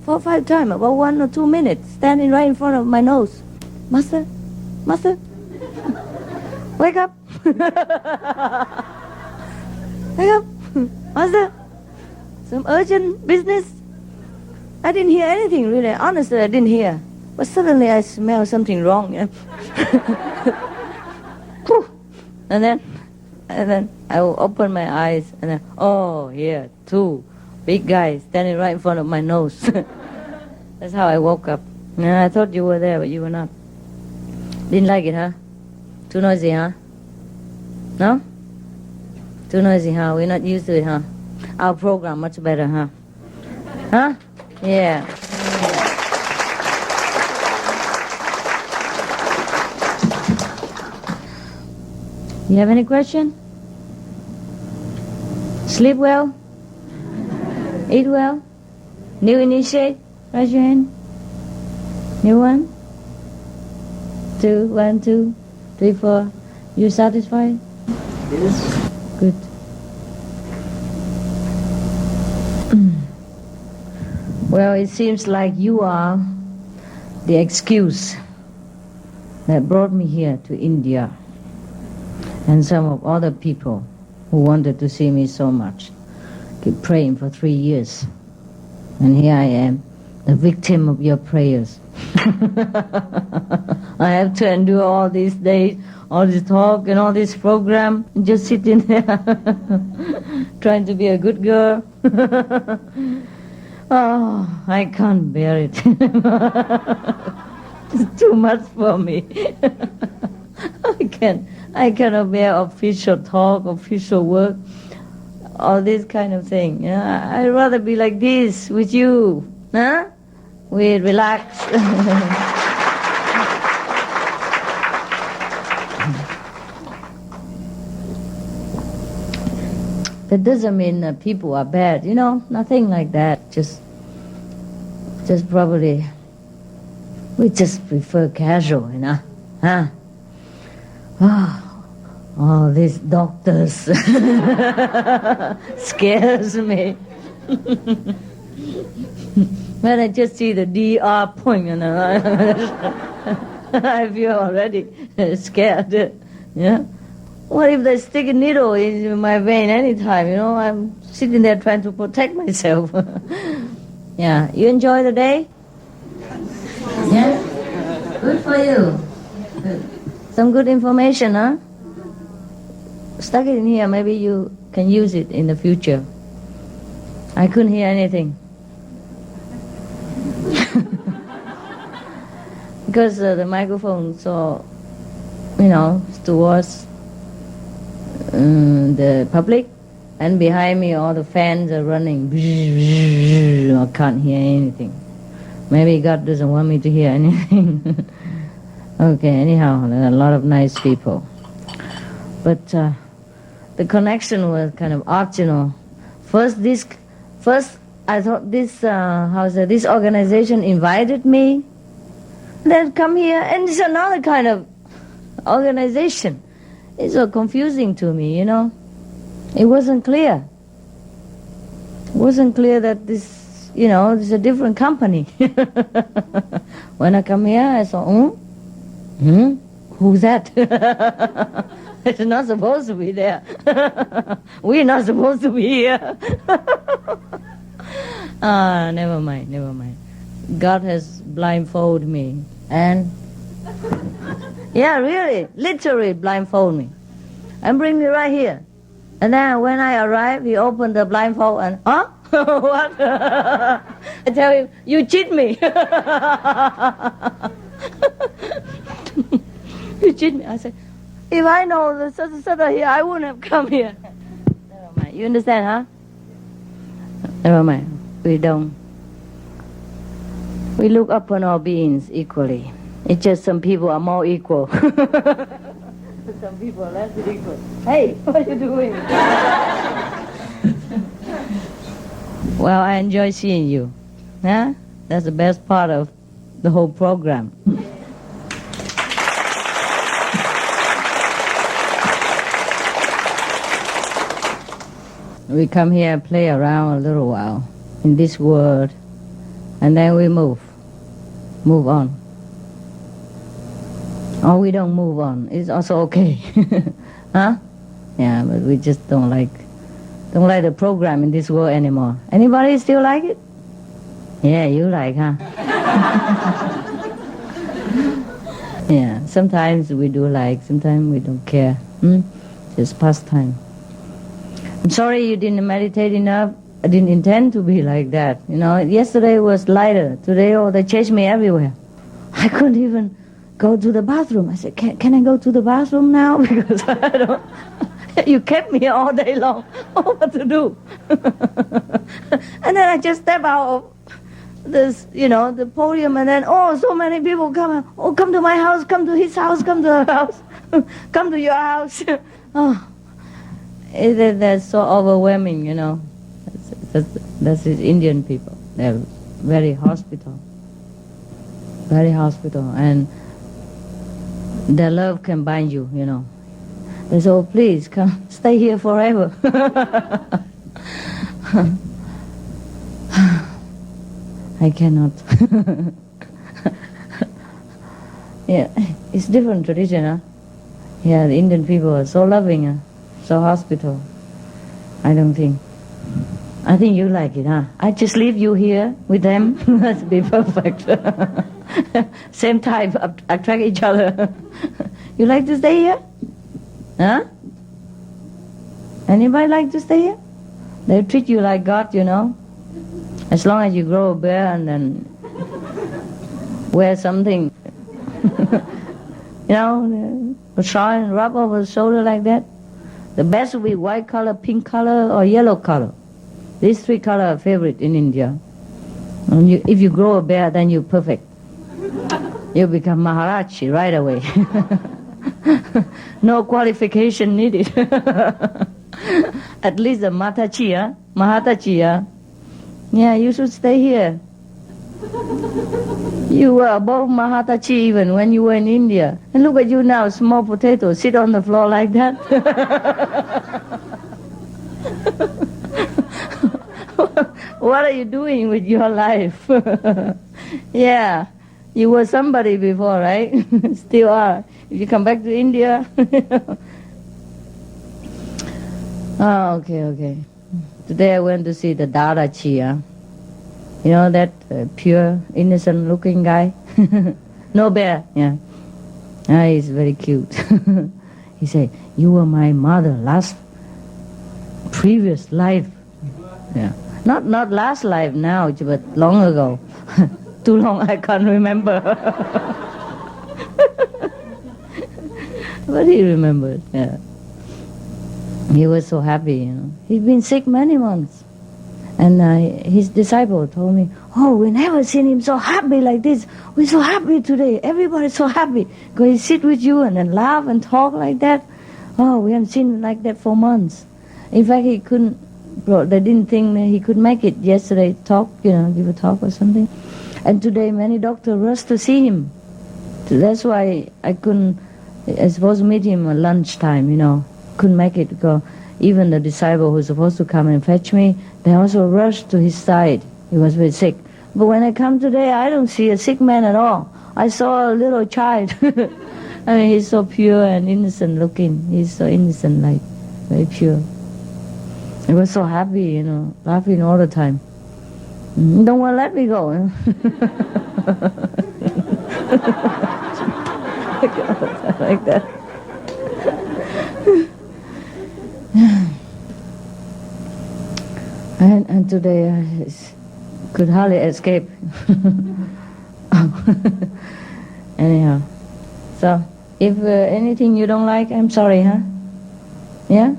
or 5 times, about 1 or 2 minutes, standing right in front of my nose. Master, wake up. Wake up, Master. Some urgent business. I didn't hear anything, really. Honestly, I didn't hear. But suddenly I smell something wrong. And then I will open my eyes and then, oh, here, 2 big guys standing right in front of my nose. That's how I woke up. And I thought you were there, but you were not. Didn't like it, huh? Too noisy, huh? No? Too noisy, huh? We're not used to it, huh? Our program much better, huh? Huh? Yeah. You have any question? Sleep well? Eat well? New initiate? Raise your hand. New one? 2, 1, 2, 3, 4. You satisfied? Yes. Good. Well, it seems like you are the excuse that brought me here to India, and some of other people who wanted to see me so much. Keep praying for 3 years, and here I am, the victim of your prayers. I have to endure all these days, all this talk and all this program, just sitting there trying to be a good girl. Oh, I can't bear it. It's too much for me. I cannot bear official talk, official work, all this kind of thing. Yeah, I'd rather be like this with you, huh? We relax. That doesn't mean that people are bad, nothing like that. Just probably, we just prefer casual, huh? Oh, all these doctors scares me. When I just see the DR point, I feel already scared. Yeah. What if they stick a needle in my vein anytime? I'm sitting there trying to protect myself. Yeah. You enjoy the day? Yeah. Good for you. Good. Some good information, huh? Stuck it in here. Maybe you can use it in the future. I couldn't hear anything. Because the microphone, so, it's towards the public, and behind me all the fans are running. I can't hear anything. Maybe God doesn't want me to hear anything. Okay, anyhow, there are a lot of nice people. But the connection was kind of optional. First I thought this this organization invited me, then come here, and it's another kind of organization. It's so confusing to me, you know. It wasn't clear. It wasn't clear that this, you know, this is a different company. When I come here, I saw, who's that? It's not supposed to be there. We're not supposed to be here. Never mind. God has blindfolded me. And, yeah, really, literally blindfold me. And bring me right here. And then when I arrived, he opened the blindfold and, huh? What? I tell him, you cheat me. You cheat me. I said, if I know the such here, I wouldn't have come here. Never mind. You understand, huh? Never mind. We don't. We look upon all beings equally. It's just some people are more equal. Some people are less equal. Hey, what are you doing? Well, I enjoy seeing you. Huh? That's the best part of the whole program. We come here and play around a little while in this world, and then we move on. Or we don't move on. It's also okay. Huh? Yeah, but we just don't like the program in this world anymore. Anybody still like it? Yeah, you like, huh? Yeah, sometimes we do like, sometimes we don't care. Just pastime. I'm sorry you didn't meditate enough. I didn't intend to be like that. You know, yesterday was lighter. Today, they chased me everywhere. I couldn't even go to the bathroom. I said, can I go to the bathroom now? Because I don't... You kept me all day long. Oh, what to do? And then I just step out of this, you know, the podium, and then, so many people come. Come to my house, come to his house, come to her house, come to your house. That's so overwhelming, you know. That's these Indian people. They're very hospitable, and their love can bind you, you know. They say, oh, please, come, stay here forever. I cannot. Yeah, it's different tradition, huh? Yeah, the Indian people are so loving, so hospitable. I think you like it, huh? I just leave you here with them. That'd be perfect. Same type, attract each other. You like to stay here? Huh? Anybody like to stay here? They treat you like God, you know. As long as you grow a beard and then wear something, you know, try and rub over the shoulder like that. The best would be white color, pink color, or yellow color. These three colors are favorite in India. And if you grow a beard, then you're perfect. You become Maharaji right away. No qualification needed. At least the Mahataji. Yeah, you should stay here. You were above Mahataji even when you were in India. And look at you now, small potato, sit on the floor like that. What are you doing with your life? Yeah, you were somebody before, right? Still are. If you come back to India. Oh, okay. Today I went to see the Dadachi. You know that pure, innocent-looking guy? No bear, yeah. He's very cute. He said, you were my mother previous life. Yeah. Not last life now, but long ago. Too long I can't remember. But he remembered, yeah. He was so happy, you know. He'd been sick many months. And his disciple told me, oh, we never seen him so happy like this. We're so happy today. Everybody's so happy. Because he sit with you and then laugh and talk like that. Oh, we haven't seen him like that for months. In fact, he couldn't, they didn't think that he could make it yesterday, talk, you know, give a talk or something. And today many doctors rushed to see him. That's why I was supposed to meet him at lunchtime, you know. Couldn't make it because even the disciple who was supposed to come and fetch me, they also rushed to his side. He was very sick. But when I come today, I don't see a sick man at all. I saw a little child. I mean, he's so pure and innocent looking. He's so innocent, like, very pure. He was so happy, you know, laughing all the time. Don't want to let me go. Like that. And today I could hardly escape. Anyhow, so if anything you don't like, I'm sorry, huh? Yeah?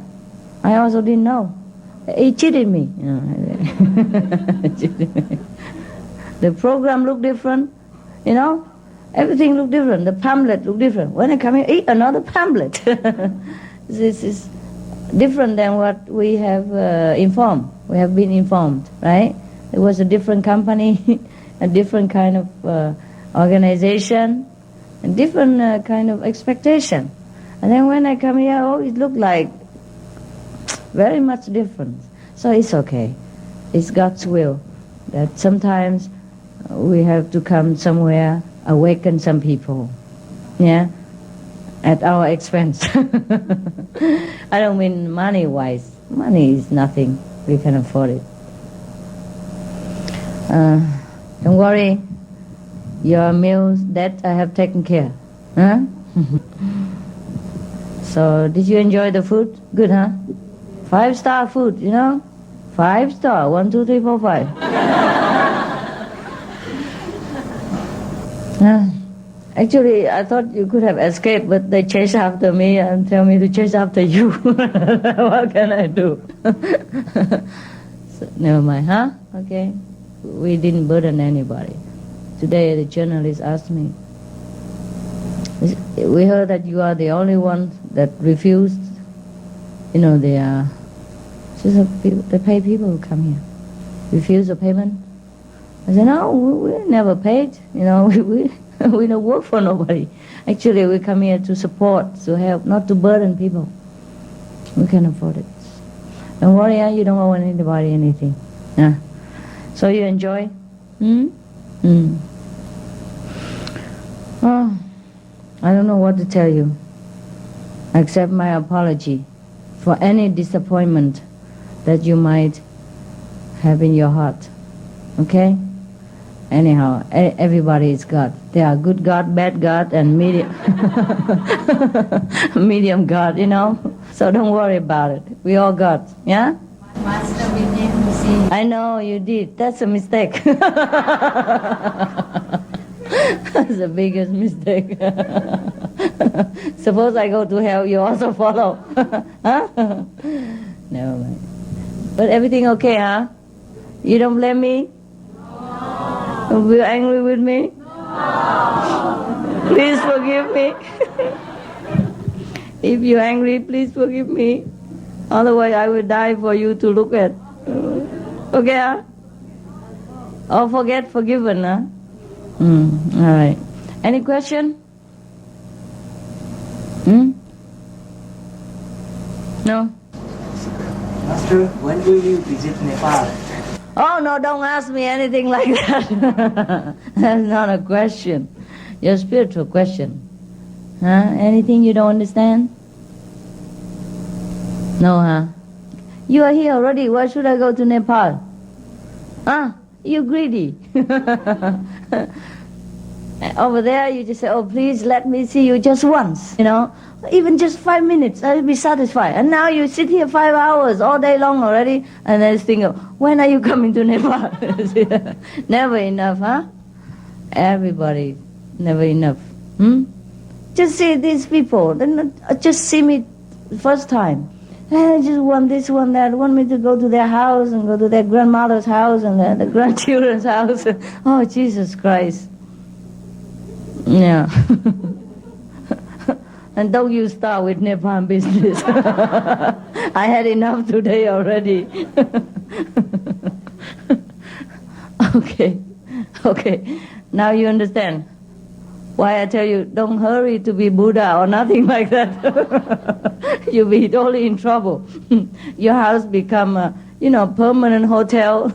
I also didn't know. He cheated me. You know. The program looked different, you know? Everything looked different. The pamphlet looked different. When I come here, eat another pamphlet. This is different than what we have informed. We have been informed, right? It was a different company, a different kind of organization, a different kind of expectation. And then when I come here, oh, it looked like very much different. So it's okay. It's God's will that sometimes we have to come somewhere, awaken some people, yeah, at our expense. I don't mean money-wise. Money is nothing. We can afford it. Don't worry. Your meals, that I have taken care. Huh? So, did you enjoy the food? Good, huh? 5-star food, you know? 5-star. 1, 2, 3, 4, 5. Actually, I thought you could have escaped, but they chase after me and tell me to chase after you. What can I do? So, never mind, huh? Okay. We didn't burden anybody. Today the journalist asked me, we heard that you are the only one that refused, you know, they pay people who come here. Refuse the payment? I said, no, we never paid. You know, we don't work for nobody. Actually, we come here to support, to help, not to burden people. We can afford it. Don't worry, you don't owe anybody anything. Yeah. So you enjoy? Oh, I don't know what to tell you. Accept my apology for any disappointment that you might have in your heart. Okay? Anyhow, everybody is God. There are good God, bad God, and medium medium God, you know? So don't worry about it. We all God, yeah? Master, we didn't see. I know you did. That's a mistake. That's the biggest mistake. Suppose I go to hell, you also follow. Huh? Never mind. But everything okay, huh? You don't blame me? No. Are you angry with me? No. Please forgive me. If you're angry, please forgive me. Otherwise, I will die for you to look at. Okay, huh? Oh, forgiven, huh? All right. Any question? No? Master, when will you visit Nepal? Oh, no, don't ask me anything like that. That's not a question. Your spiritual question. Huh? Anything you don't understand? No, huh? You are here already. Why should I go to Nepal? Huh? You're greedy. Over there, you just say, oh, please let me see you just once, you know. Even just 5 minutes, I'll be satisfied. And now you sit here 5 hours all day long already, and then think, when are you coming to Nepal? Never enough, huh? Everybody, never enough. Just see these people. Just see me first time. I just want this, want that. Want me to go to their house and go to their grandmother's house and the grandchildren's house. Oh, Jesus Christ. Yeah. And don't you start with Nepal business. I had enough today already. Okay. Now you understand why I tell you don't hurry to be Buddha or nothing like that. You'll be totally in trouble. Your house become a, permanent hotel.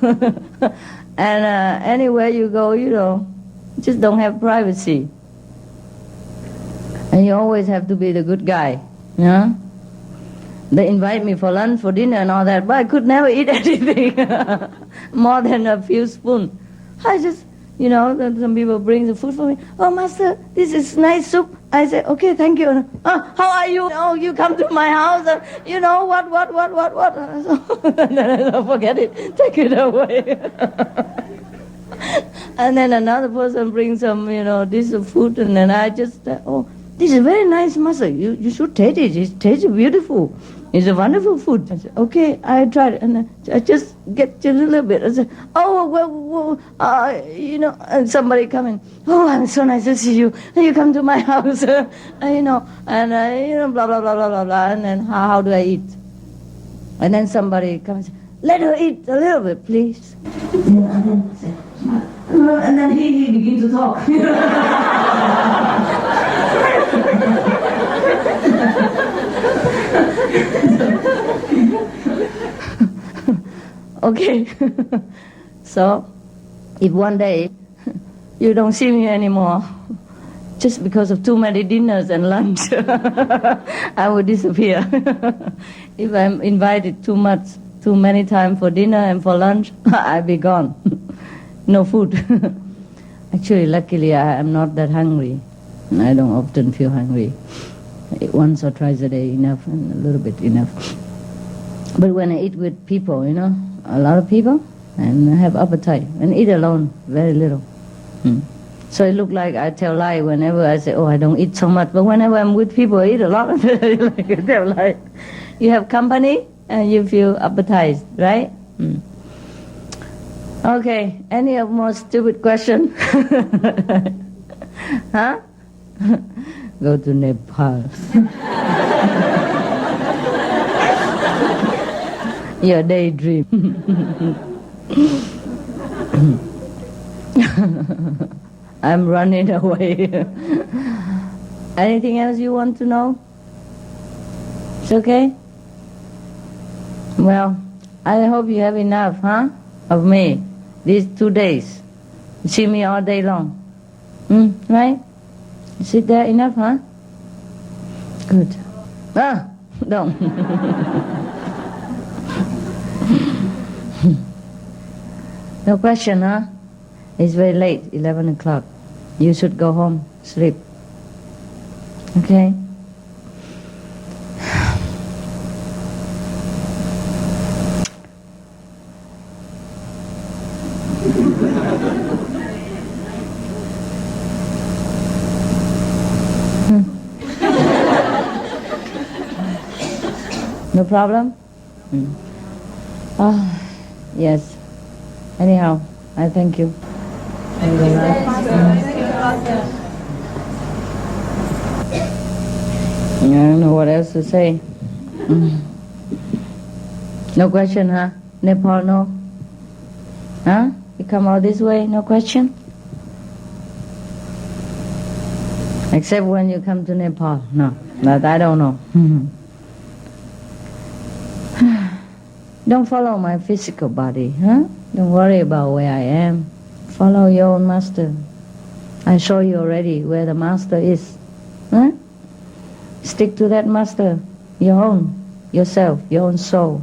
And anywhere you go, just don't have privacy. And you always have to be the good guy. Yeah? They invite me for lunch, for dinner and all that, but I could never eat anything more than a few spoons. I just, some people bring the food for me. Oh, Master, this is nice soup. I say, okay, thank you. Oh, how are you? Oh, you come to my house. What? And then I forget it. Take it away. And then another person brings some, dish of food, and then I just, this is very nice, Master. You should taste it. It tastes beautiful. It's a wonderful food. I said, okay, I tried it. And I just get a little bit. I said, and somebody come in. Oh, I'm so nice to see you. You come to my house, and blah, blah, blah, blah, blah, blah. And then how do I eat? And then somebody comes, let her eat a little bit, please. And then he begins to talk. Okay. So, if one day you don't see me anymore, just because of too many dinners and lunch, I will disappear. If I'm invited too many times for dinner and for lunch, I'll be gone. No food. Actually, luckily, I am not that hungry. I don't often feel hungry. Once or twice a day enough, and a little bit enough. But when I eat with people, a lot of people, and I have appetite, and eat alone, very little. So it looks like I tell lie whenever I say, I don't eat so much. But whenever I'm with people, I eat a lot. Like I tell lie. You have company, and you feel appetized, right? Okay, any more stupid question? Huh? Go to Nepal. Your daydream. I'm running away. Anything else you want to know? It's okay? Well, I hope you have enough, of me. These 2 days. You see me all day long. Right? You sit there enough, Good. Don't. No question, It's very late, 11 o'clock. You should go home, sleep. Okay? No problem? Yes. Anyhow, I thank you. I don't know what else to say. No question, Nepal, no? You come out this way, no question? Except when you come to Nepal. No, that I don't know. Don't follow my physical body, Don't worry about where I am. Follow your own master. I show you already where the master is. Stick to that master, your own, yourself, your own soul.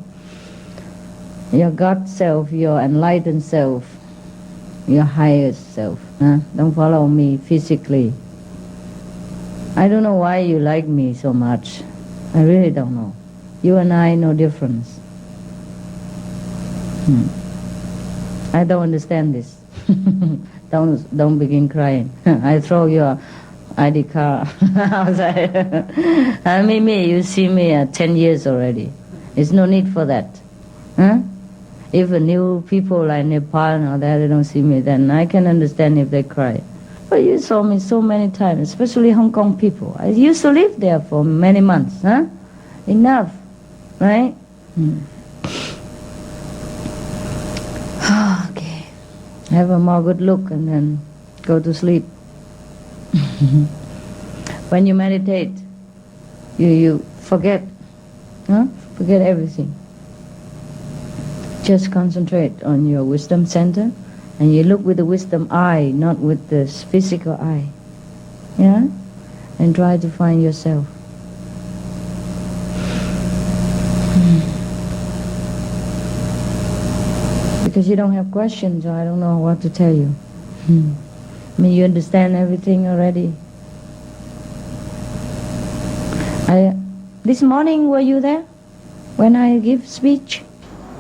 Your God self, your enlightened self, your highest self. Don't follow me physically. I don't know why you like me so much. I really don't know. You and I, no difference. I don't understand this. Don't begin crying. I throw your ID card outside. Me, you see me 10 years already. There's no need for that. Huh? If new people like Nepal and all that, they don't see me, then I can understand if they cry. But you saw me so many times, especially Hong Kong people. I used to live there for many months. Huh? Enough, right? Okay. Have a more good look and then go to sleep. When you meditate, you forget. Huh? Forget everything. Just concentrate on your wisdom center, and you look with the wisdom eye, not with the physical eye. Yeah? And try to find yourself. Because you don't have questions, so I don't know what to tell you. I mean, you understand everything already. This morning, were you there when I give speech?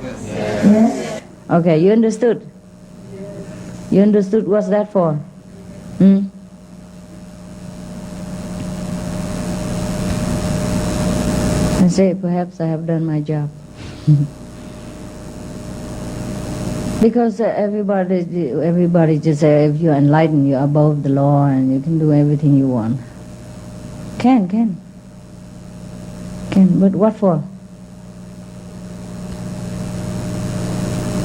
Yes. Okay, you understood? Yes. You understood what's that for? I say, perhaps I have done my job. Because everybody just say, if you're enlightened, you're above the law and you can do everything you want. Can. But what for?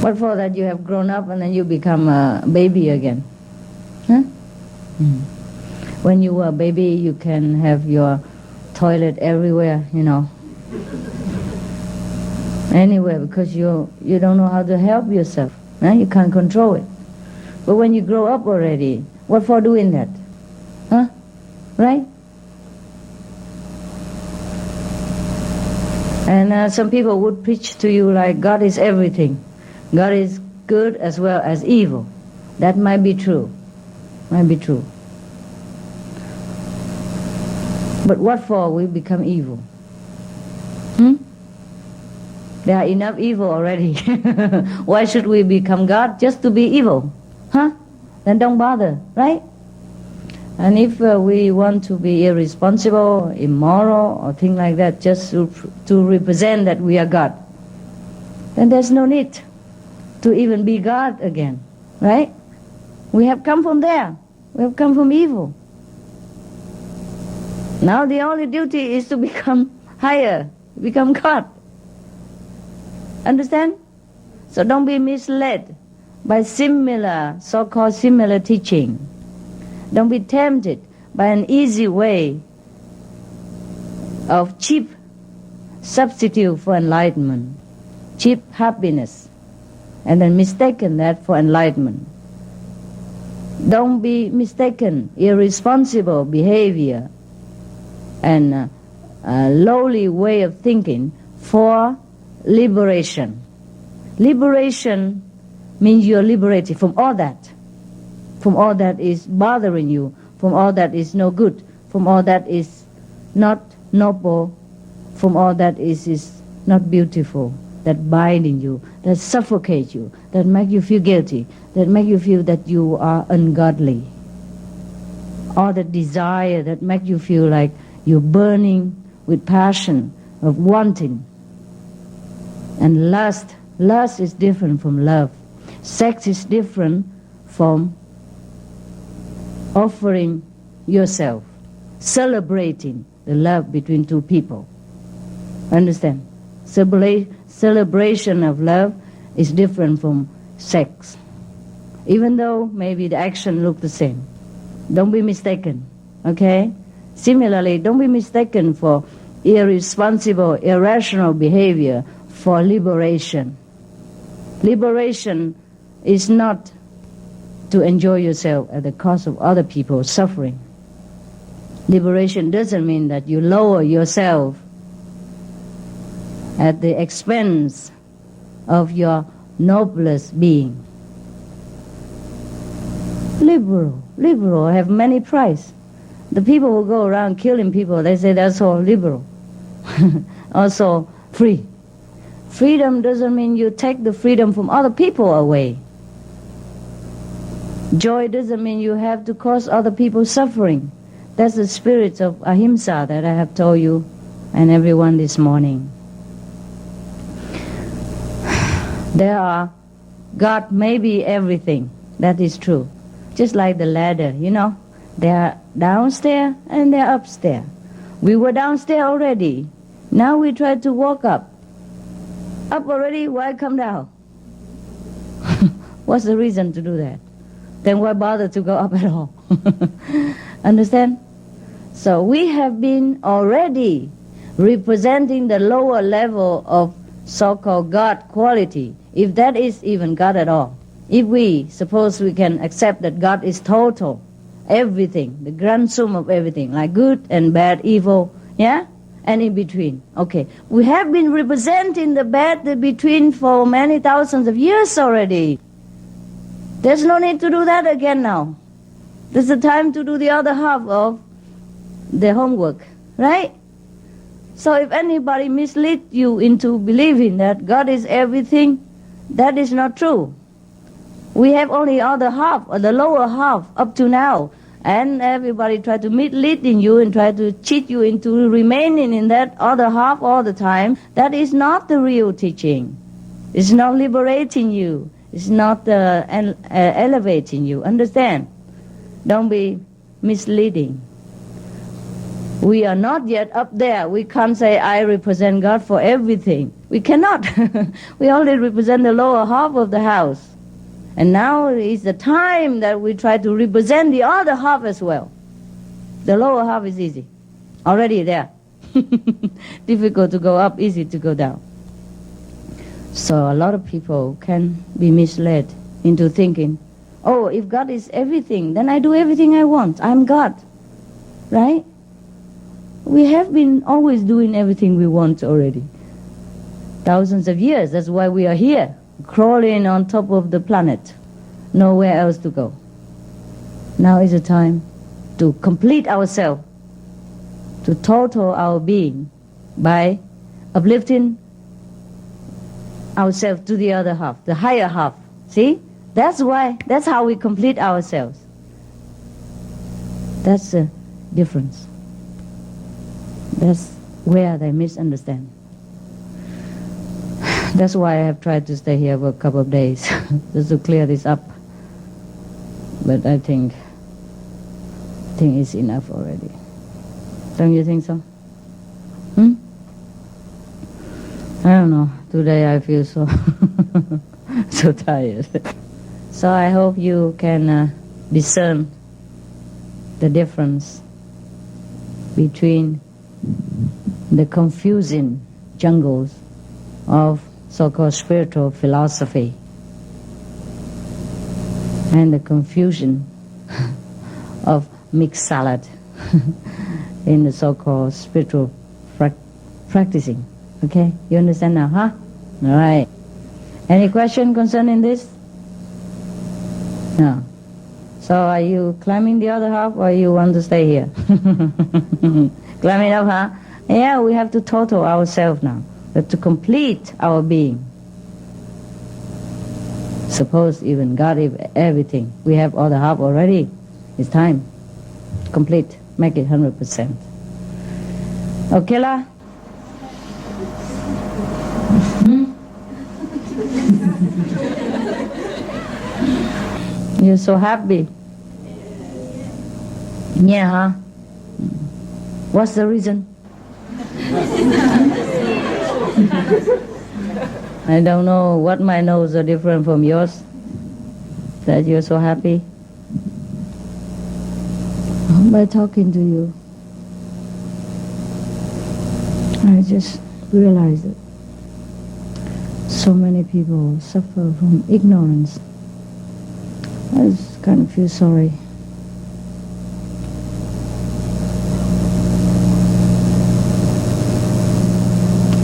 What for that you have grown up and then you become a baby again? Huh? When you were a baby, you can have your toilet everywhere, anywhere, because you don't know how to help yourself. Huh? You can't control it. But when you grow up already, what for doing that? Huh? Right? And some people would preach to you like God is everything. God is good as well as evil. That might be true. But what for we become evil? There are enough evil already. Why should we become God just to be evil? Huh? Then don't bother, right? And if we want to be irresponsible, immoral, or things like that, just to represent that we are God, then there's no need to even be God again, right? We have come from there. We have come from evil. Now the only duty is to become higher, become God. Understand? So don't be misled by so-called similar teaching. Don't be tempted by an easy way of cheap substitute for enlightenment, cheap happiness, and then mistaken that for enlightenment. Don't be mistaken irresponsible behavior and a lowly way of thinking for liberation. Liberation means you're liberated from all that is bothering you, from all that is no good, from all that is not noble, from all that is not beautiful, that binding you, that suffocate you, that make you feel guilty, that make you feel that you are ungodly. All the desire that make you feel like you're burning with passion of wanting. And lust is different from love. Sex is different from offering yourself, celebrating the love between two people. Understand? Celebration of love is different from sex, even though maybe the action look the same. Don't be mistaken, okay? Similarly, don't be mistaken for irresponsible, irrational behavior for liberation. Liberation is not to enjoy yourself at the cost of other people's suffering. Liberation doesn't mean that you lower yourself at the expense of your noblest being. Liberal have many price. The people who go around killing people, they say that's all liberal. Also free. Freedom doesn't mean you take the freedom from other people away. Joy doesn't mean you have to cause other people suffering. That's the spirit of ahimsa that I have told you and everyone this morning. God may be everything. That is true. Just like the ladder, They are downstairs and they are upstairs. We were downstairs already. Now we try to walk up. Up already, why come down? What's the reason to do that? Then why bother to go up at all? Understand? So we have been already representing the lower level of so-called God quality, if that is even God at all. If we suppose we can accept that God is total, everything, the grand sum of everything, like good and bad, evil, and in between. Okay, we have been representing the bad, the between for many thousands of years already. There's no need to do that again now. This is the time to do the other half of the homework, right? So if anybody mislead you into believing that God is everything, that is not true. We have only other half, or the lower half, up to now. And everybody try to mislead you and try to cheat you into remaining in that other half all the time. That is not the real teaching. It's not liberating you. It's not elevating you. Understand? Don't be misleading. We are not yet up there. We can't say, I represent God for everything. We cannot. We only represent the lower half of the house. And now is the time that we try to represent the other half as well. The lower half is easy. Already there. Difficult to go up, easy to go down. So a lot of people can be misled into thinking, oh, if God is everything, then I do everything I want. I'm God. Right? We have been always doing everything we want already. Thousands of years. That's why we are here, crawling on top of the planet. Nowhere else to go. Now is the time to complete ourselves, to total our being by uplifting ourselves to the other half, the higher half. See? That's how we complete ourselves. That's the difference. That's where they misunderstand. That's why I have tried to stay here for a couple of days, just to clear this up. But I think it's enough already. Don't you think so? I don't know. Today I feel so so tired. So I hope you can discern the difference between the confusing jungles of so-called spiritual philosophy and the confusion of mixed salad in the so-called spiritual practicing. Okay? You understand now, huh? All right. Any question concerning this? No. So are you climbing the other half, or you want to stay here? Climbing up, huh? Yeah, we have to total ourselves now. We have to complete our being. Suppose even God is everything. We have all the half already. It's time. Complete. Make it 100%. Okay lah? You're so happy. Yeah, huh? What's the reason? I don't know what my nose are different from yours, that you're so happy. By talking to you, I just realized that so many people suffer from ignorance. I just kind of feel sorry.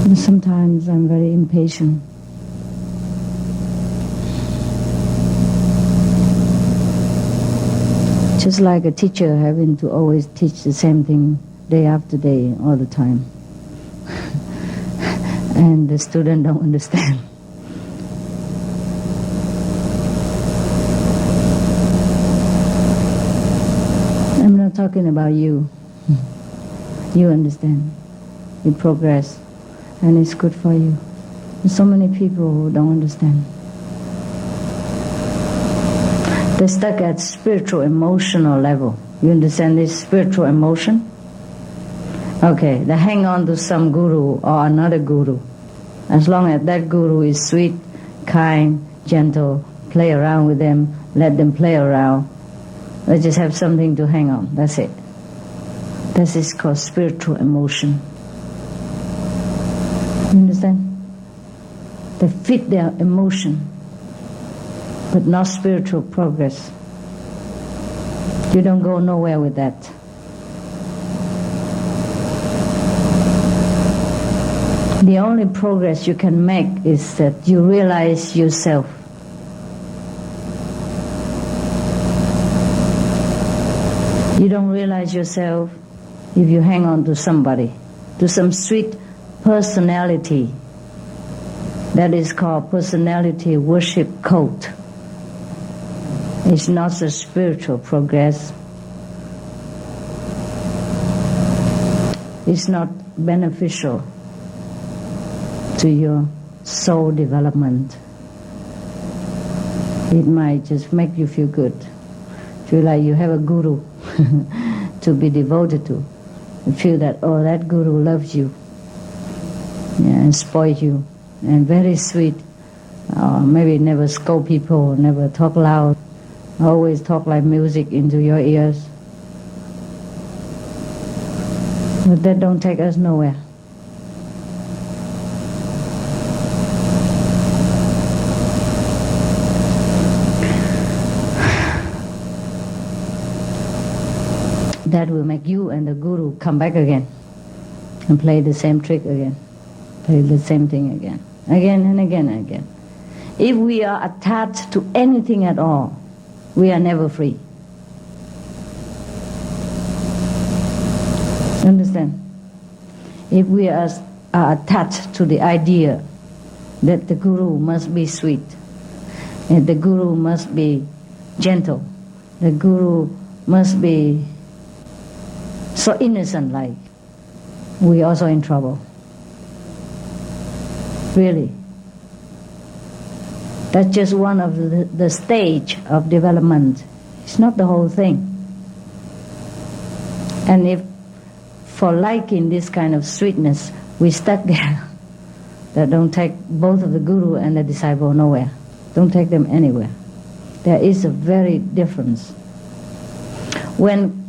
And sometimes I'm very impatient. Just like a teacher having to always teach the same thing day after day all the time. And the student don't understand. I'm not talking about you. You understand. You progress. And it's good for you. There's so many people who don't understand. They're stuck at spiritual emotional level. You understand this spiritual emotion? Okay, they hang on to some guru or another guru. As long as that guru is sweet, kind, gentle, play around with them, let them play around. They just have something to hang on, that's it. This is called spiritual emotion. You understand? They fit their emotion, but not spiritual progress. You don't go nowhere with that. The only progress you can make is that you realize yourself. You don't realize yourself if you hang on to somebody, to some sweet personality. That is called personality worship cult. It's not a spiritual progress. It's not beneficial to your soul development. It might just make you feel good. Feel like you have a guru to be devoted to. You feel that, oh, that guru loves you, and spoils you, and very sweet. Maybe never scold people, never talk loud, always talk like music into your ears. But that don't take us nowhere. That will make you and the guru come back again and play the same trick again, play the same thing again and again and again. If we are attached to anything at all, we are never free. Understand? If we are attached to the idea that the guru must be sweet, and the guru must be gentle, the guru must be so innocent-like, we are also in trouble. Really. That's just one of the stage of development. It's not the whole thing. And if for liking this kind of sweetness, we stuck there, that don't take both of the guru and the disciple nowhere. Don't take them anywhere. There is a very difference. When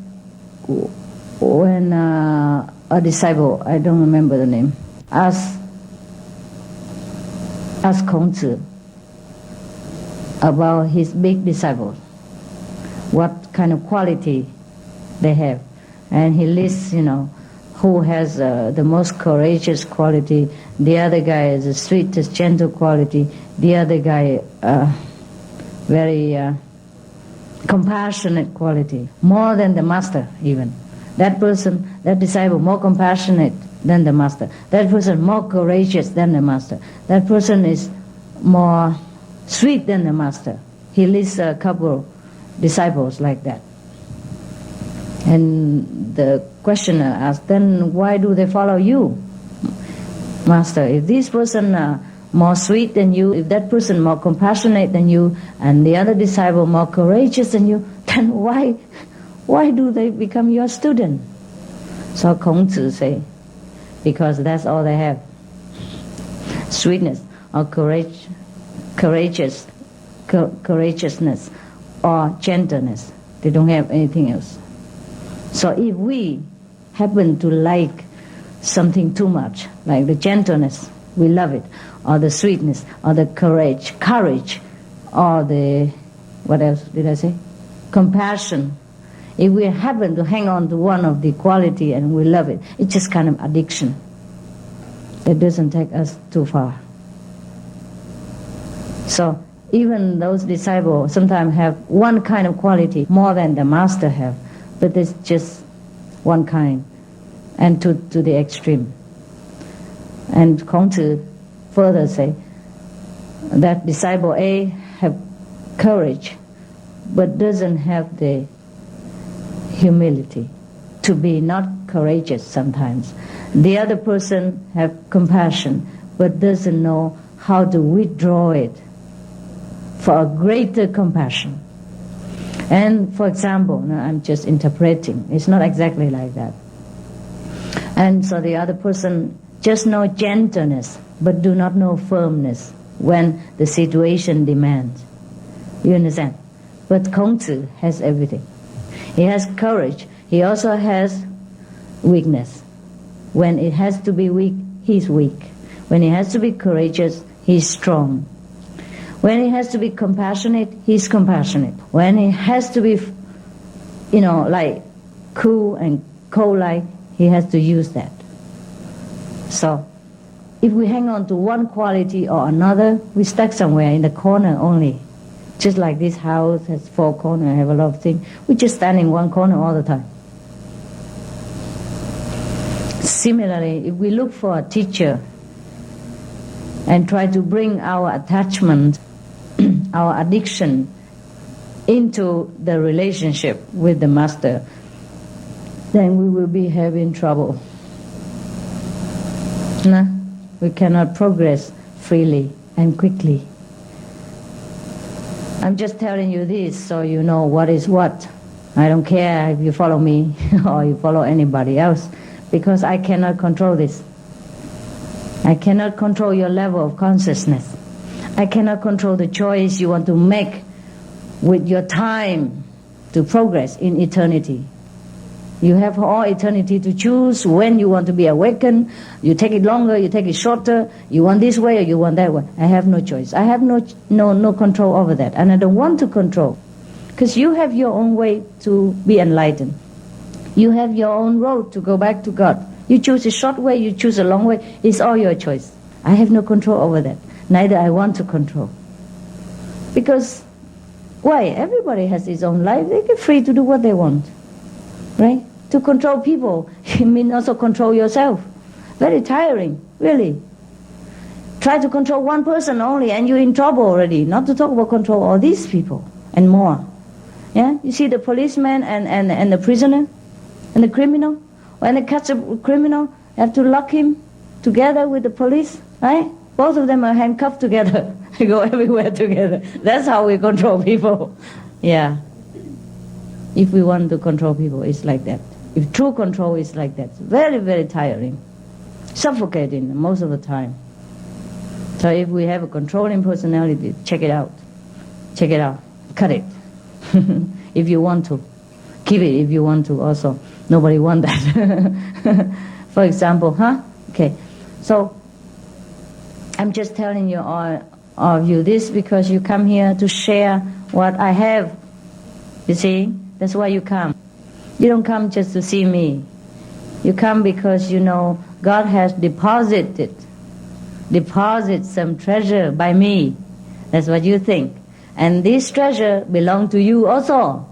a disciple, I don't remember the name, asked Kongzi about his big disciples, what kind of quality they have. And he lists, who has the most courageous quality, the other guy has the sweetest, gentle quality, the other guy very compassionate quality, more than the master even. That person, that disciple, more compassionate than the master. That person more courageous than the master. That person is more sweet than the master. He lists a couple disciples like that. And the questioner asked, then why do they follow you, master? If this person more sweet than you, if that person more compassionate than you, and the other disciple more courageous than you, then why do they become your student? So Kongzi say, because that's all they have. Sweetness or courageousness or gentleness. They don't have anything else. So if we happen to like something too much, like the gentleness, we love it, or the sweetness, or the courage, or the, what else did I say? Compassion. If we happen to hang on to one of the quality and we love it, it's just kind of addiction. It doesn't take us too far. So even those disciples sometimes have one kind of quality more than the master have, but it's just one kind, and to the extreme. And Kongzi further say that disciple A have courage, but doesn't have the humility to be not courageous sometimes. The other person have compassion, but doesn't know how to withdraw it for a greater compassion. And for example, now I'm just interpreting, it's not exactly like that. And so the other person just know gentleness, but do not know firmness when the situation demands. You understand? But Kongzi has everything. He has courage. He also has weakness. When it has to be weak, he's weak. When he has to be courageous, he's strong. When he has to be compassionate, he's compassionate. When he has to be, like cool and cold-like, he has to use that. So, if we hang on to one quality or another, we stuck somewhere in the corner only. Just like this house has 4 corners, have a lot of things. We just stand in one corner all the time. Similarly, if we look for a teacher and try to bring our attachment, our addiction into the relationship with the master, then we will be having trouble. No? We cannot progress freely and quickly. I'm just telling you this so you know what is what. I don't care if you follow me or you follow anybody else, because I cannot control this. I cannot control your level of consciousness. I cannot control the choice you want to make with your time to progress in eternity. You have all eternity to choose when you want to be awakened. You take it longer, you take it shorter. You want this way or you want that way. I have no choice. I have no control over that. And I don't want to control. Because you have your own way to be enlightened. You have your own road to go back to God. You choose a short way, you choose a long way. It's all your choice. I have no control over that. Neither I want to control. Because, why? Everybody has his own life. They get free to do what they want. Right? To control people, it means also control yourself. Very tiring, really. Try to control one person only and you're in trouble already. Not to talk about control all these people and more. Yeah? You see the policeman and the prisoner and the criminal. When they catch a criminal, they have to lock him together with the police, right? Both of them are handcuffed together. They go everywhere together. That's how we control people. Yeah. If we want to control people, it's like that. If true control is like that, very, very tiring, suffocating most of the time. So if we have a controlling personality, check it out. Check it out. Cut it. If you want to. Keep it if you want to also. Nobody wants that. For example, Okay. So I'm just telling you all of you this because you come here to share what I have. You see? That's why you come. You don't come just to see me. You come because you know God has deposited some treasure by me. That's what you think. And this treasure belongs to you also.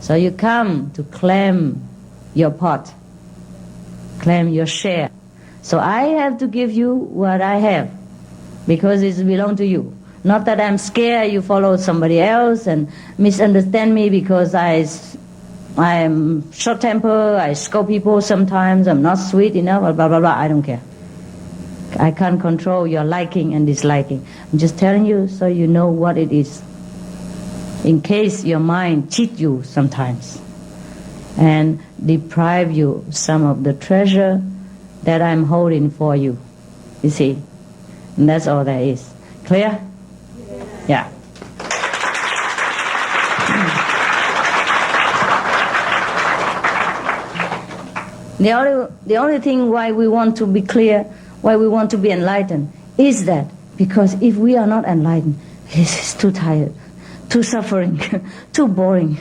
So you come to claim your pot, claim your share. So I have to give you what I have because it belongs to you. Not that I'm scared you follow somebody else and misunderstand me because I'm short-tempered, I scold people sometimes, I'm not sweet enough, blah, blah, blah. I don't care. I can't control your liking and disliking. I'm just telling you so you know what it is. In case your mind cheats you sometimes and deprive you some of the treasure that I'm holding for you. You see? And that's all there is. Clear? Yeah. The only thing why we want to be clear, why we want to be enlightened, is that because if we are not enlightened, it's too tired, too suffering, too boring.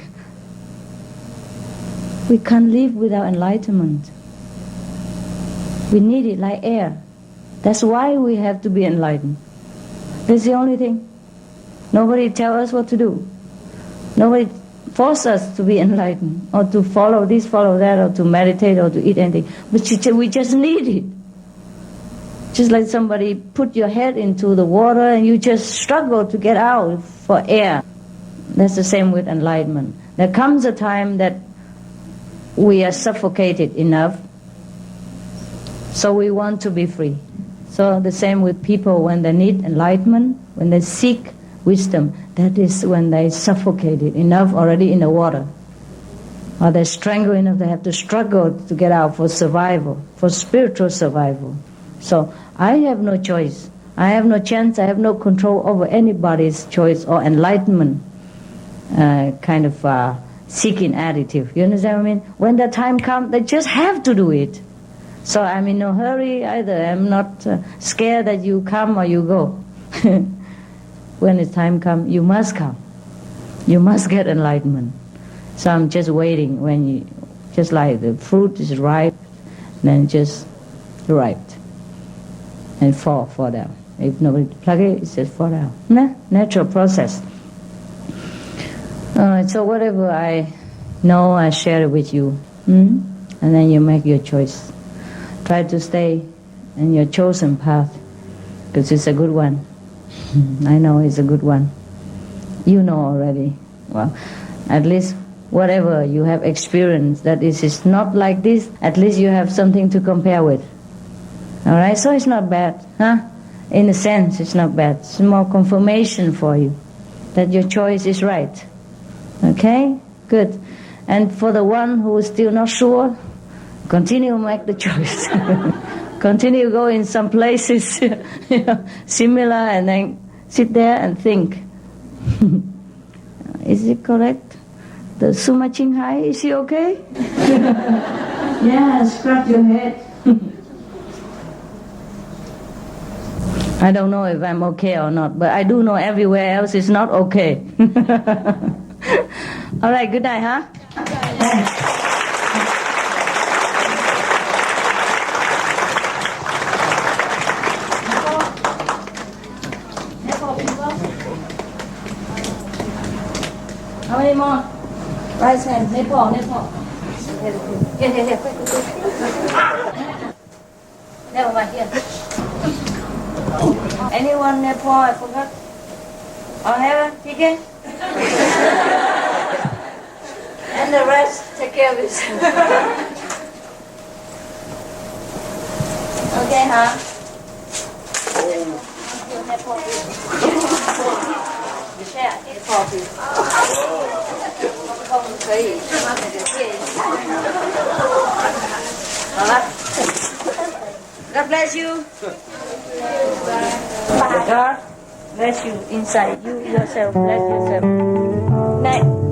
We can't live without enlightenment. We need it like air. That's why we have to be enlightened. That's the only thing. Nobody tells us what to do. Nobody forces us to be enlightened or to follow this, follow that, or to meditate or to eat anything. But we just need it. Just like somebody put your head into the water and you just struggle to get out for air. That's the same with enlightenment. There comes a time that we are suffocated enough, so we want to be free. So the same with people when they need enlightenment, when they seek wisdom, that is when they suffocated enough already in the water. Or they strangle enough, they have to struggle to get out for survival, for spiritual survival. So I have no choice. I have no chance, I have no control over anybody's choice or enlightenment seeking attitude. You understand what I mean? When the time comes, they just have to do it. So I'm in no hurry either. I'm not scared that you come or you go. When the time comes, you must come. You must get enlightenment. So I'm just waiting when you, just like the fruit is ripe, then just ripe and fall down. If nobody pluck it, it just fall down. Natural process. So whatever I know, I share it with you. And then you make your choice. Try to stay in your chosen path, because it's a good one. I know it's a good one. You know already. Well, at least whatever you have experienced, that is not like this, at least you have something to compare with. Alright, so it's not bad, huh? In a sense, it's not bad. It's more confirmation for you that your choice is right. Okay? Good. And for the one who is still not sure, continue make the choice. Continue go in some places similar, and then sit there and think. Is it correct? The Suma Ching Hai, is he okay? Yeah, scratch your head. I don't know if I'm okay or not, but I do know everywhere else is not okay. All right, good night, huh? Thanks. How many more? Right hand, Nepal. Here. Never mind, here. Anyone Nepal, I forgot? Or never? Okay? And the rest, take care of it. Okay, huh? Nepal,你这样也好比，可不可以？那就借一下。好了 ，God bless you. God bless you inside you yourself. Bless yourself. Night.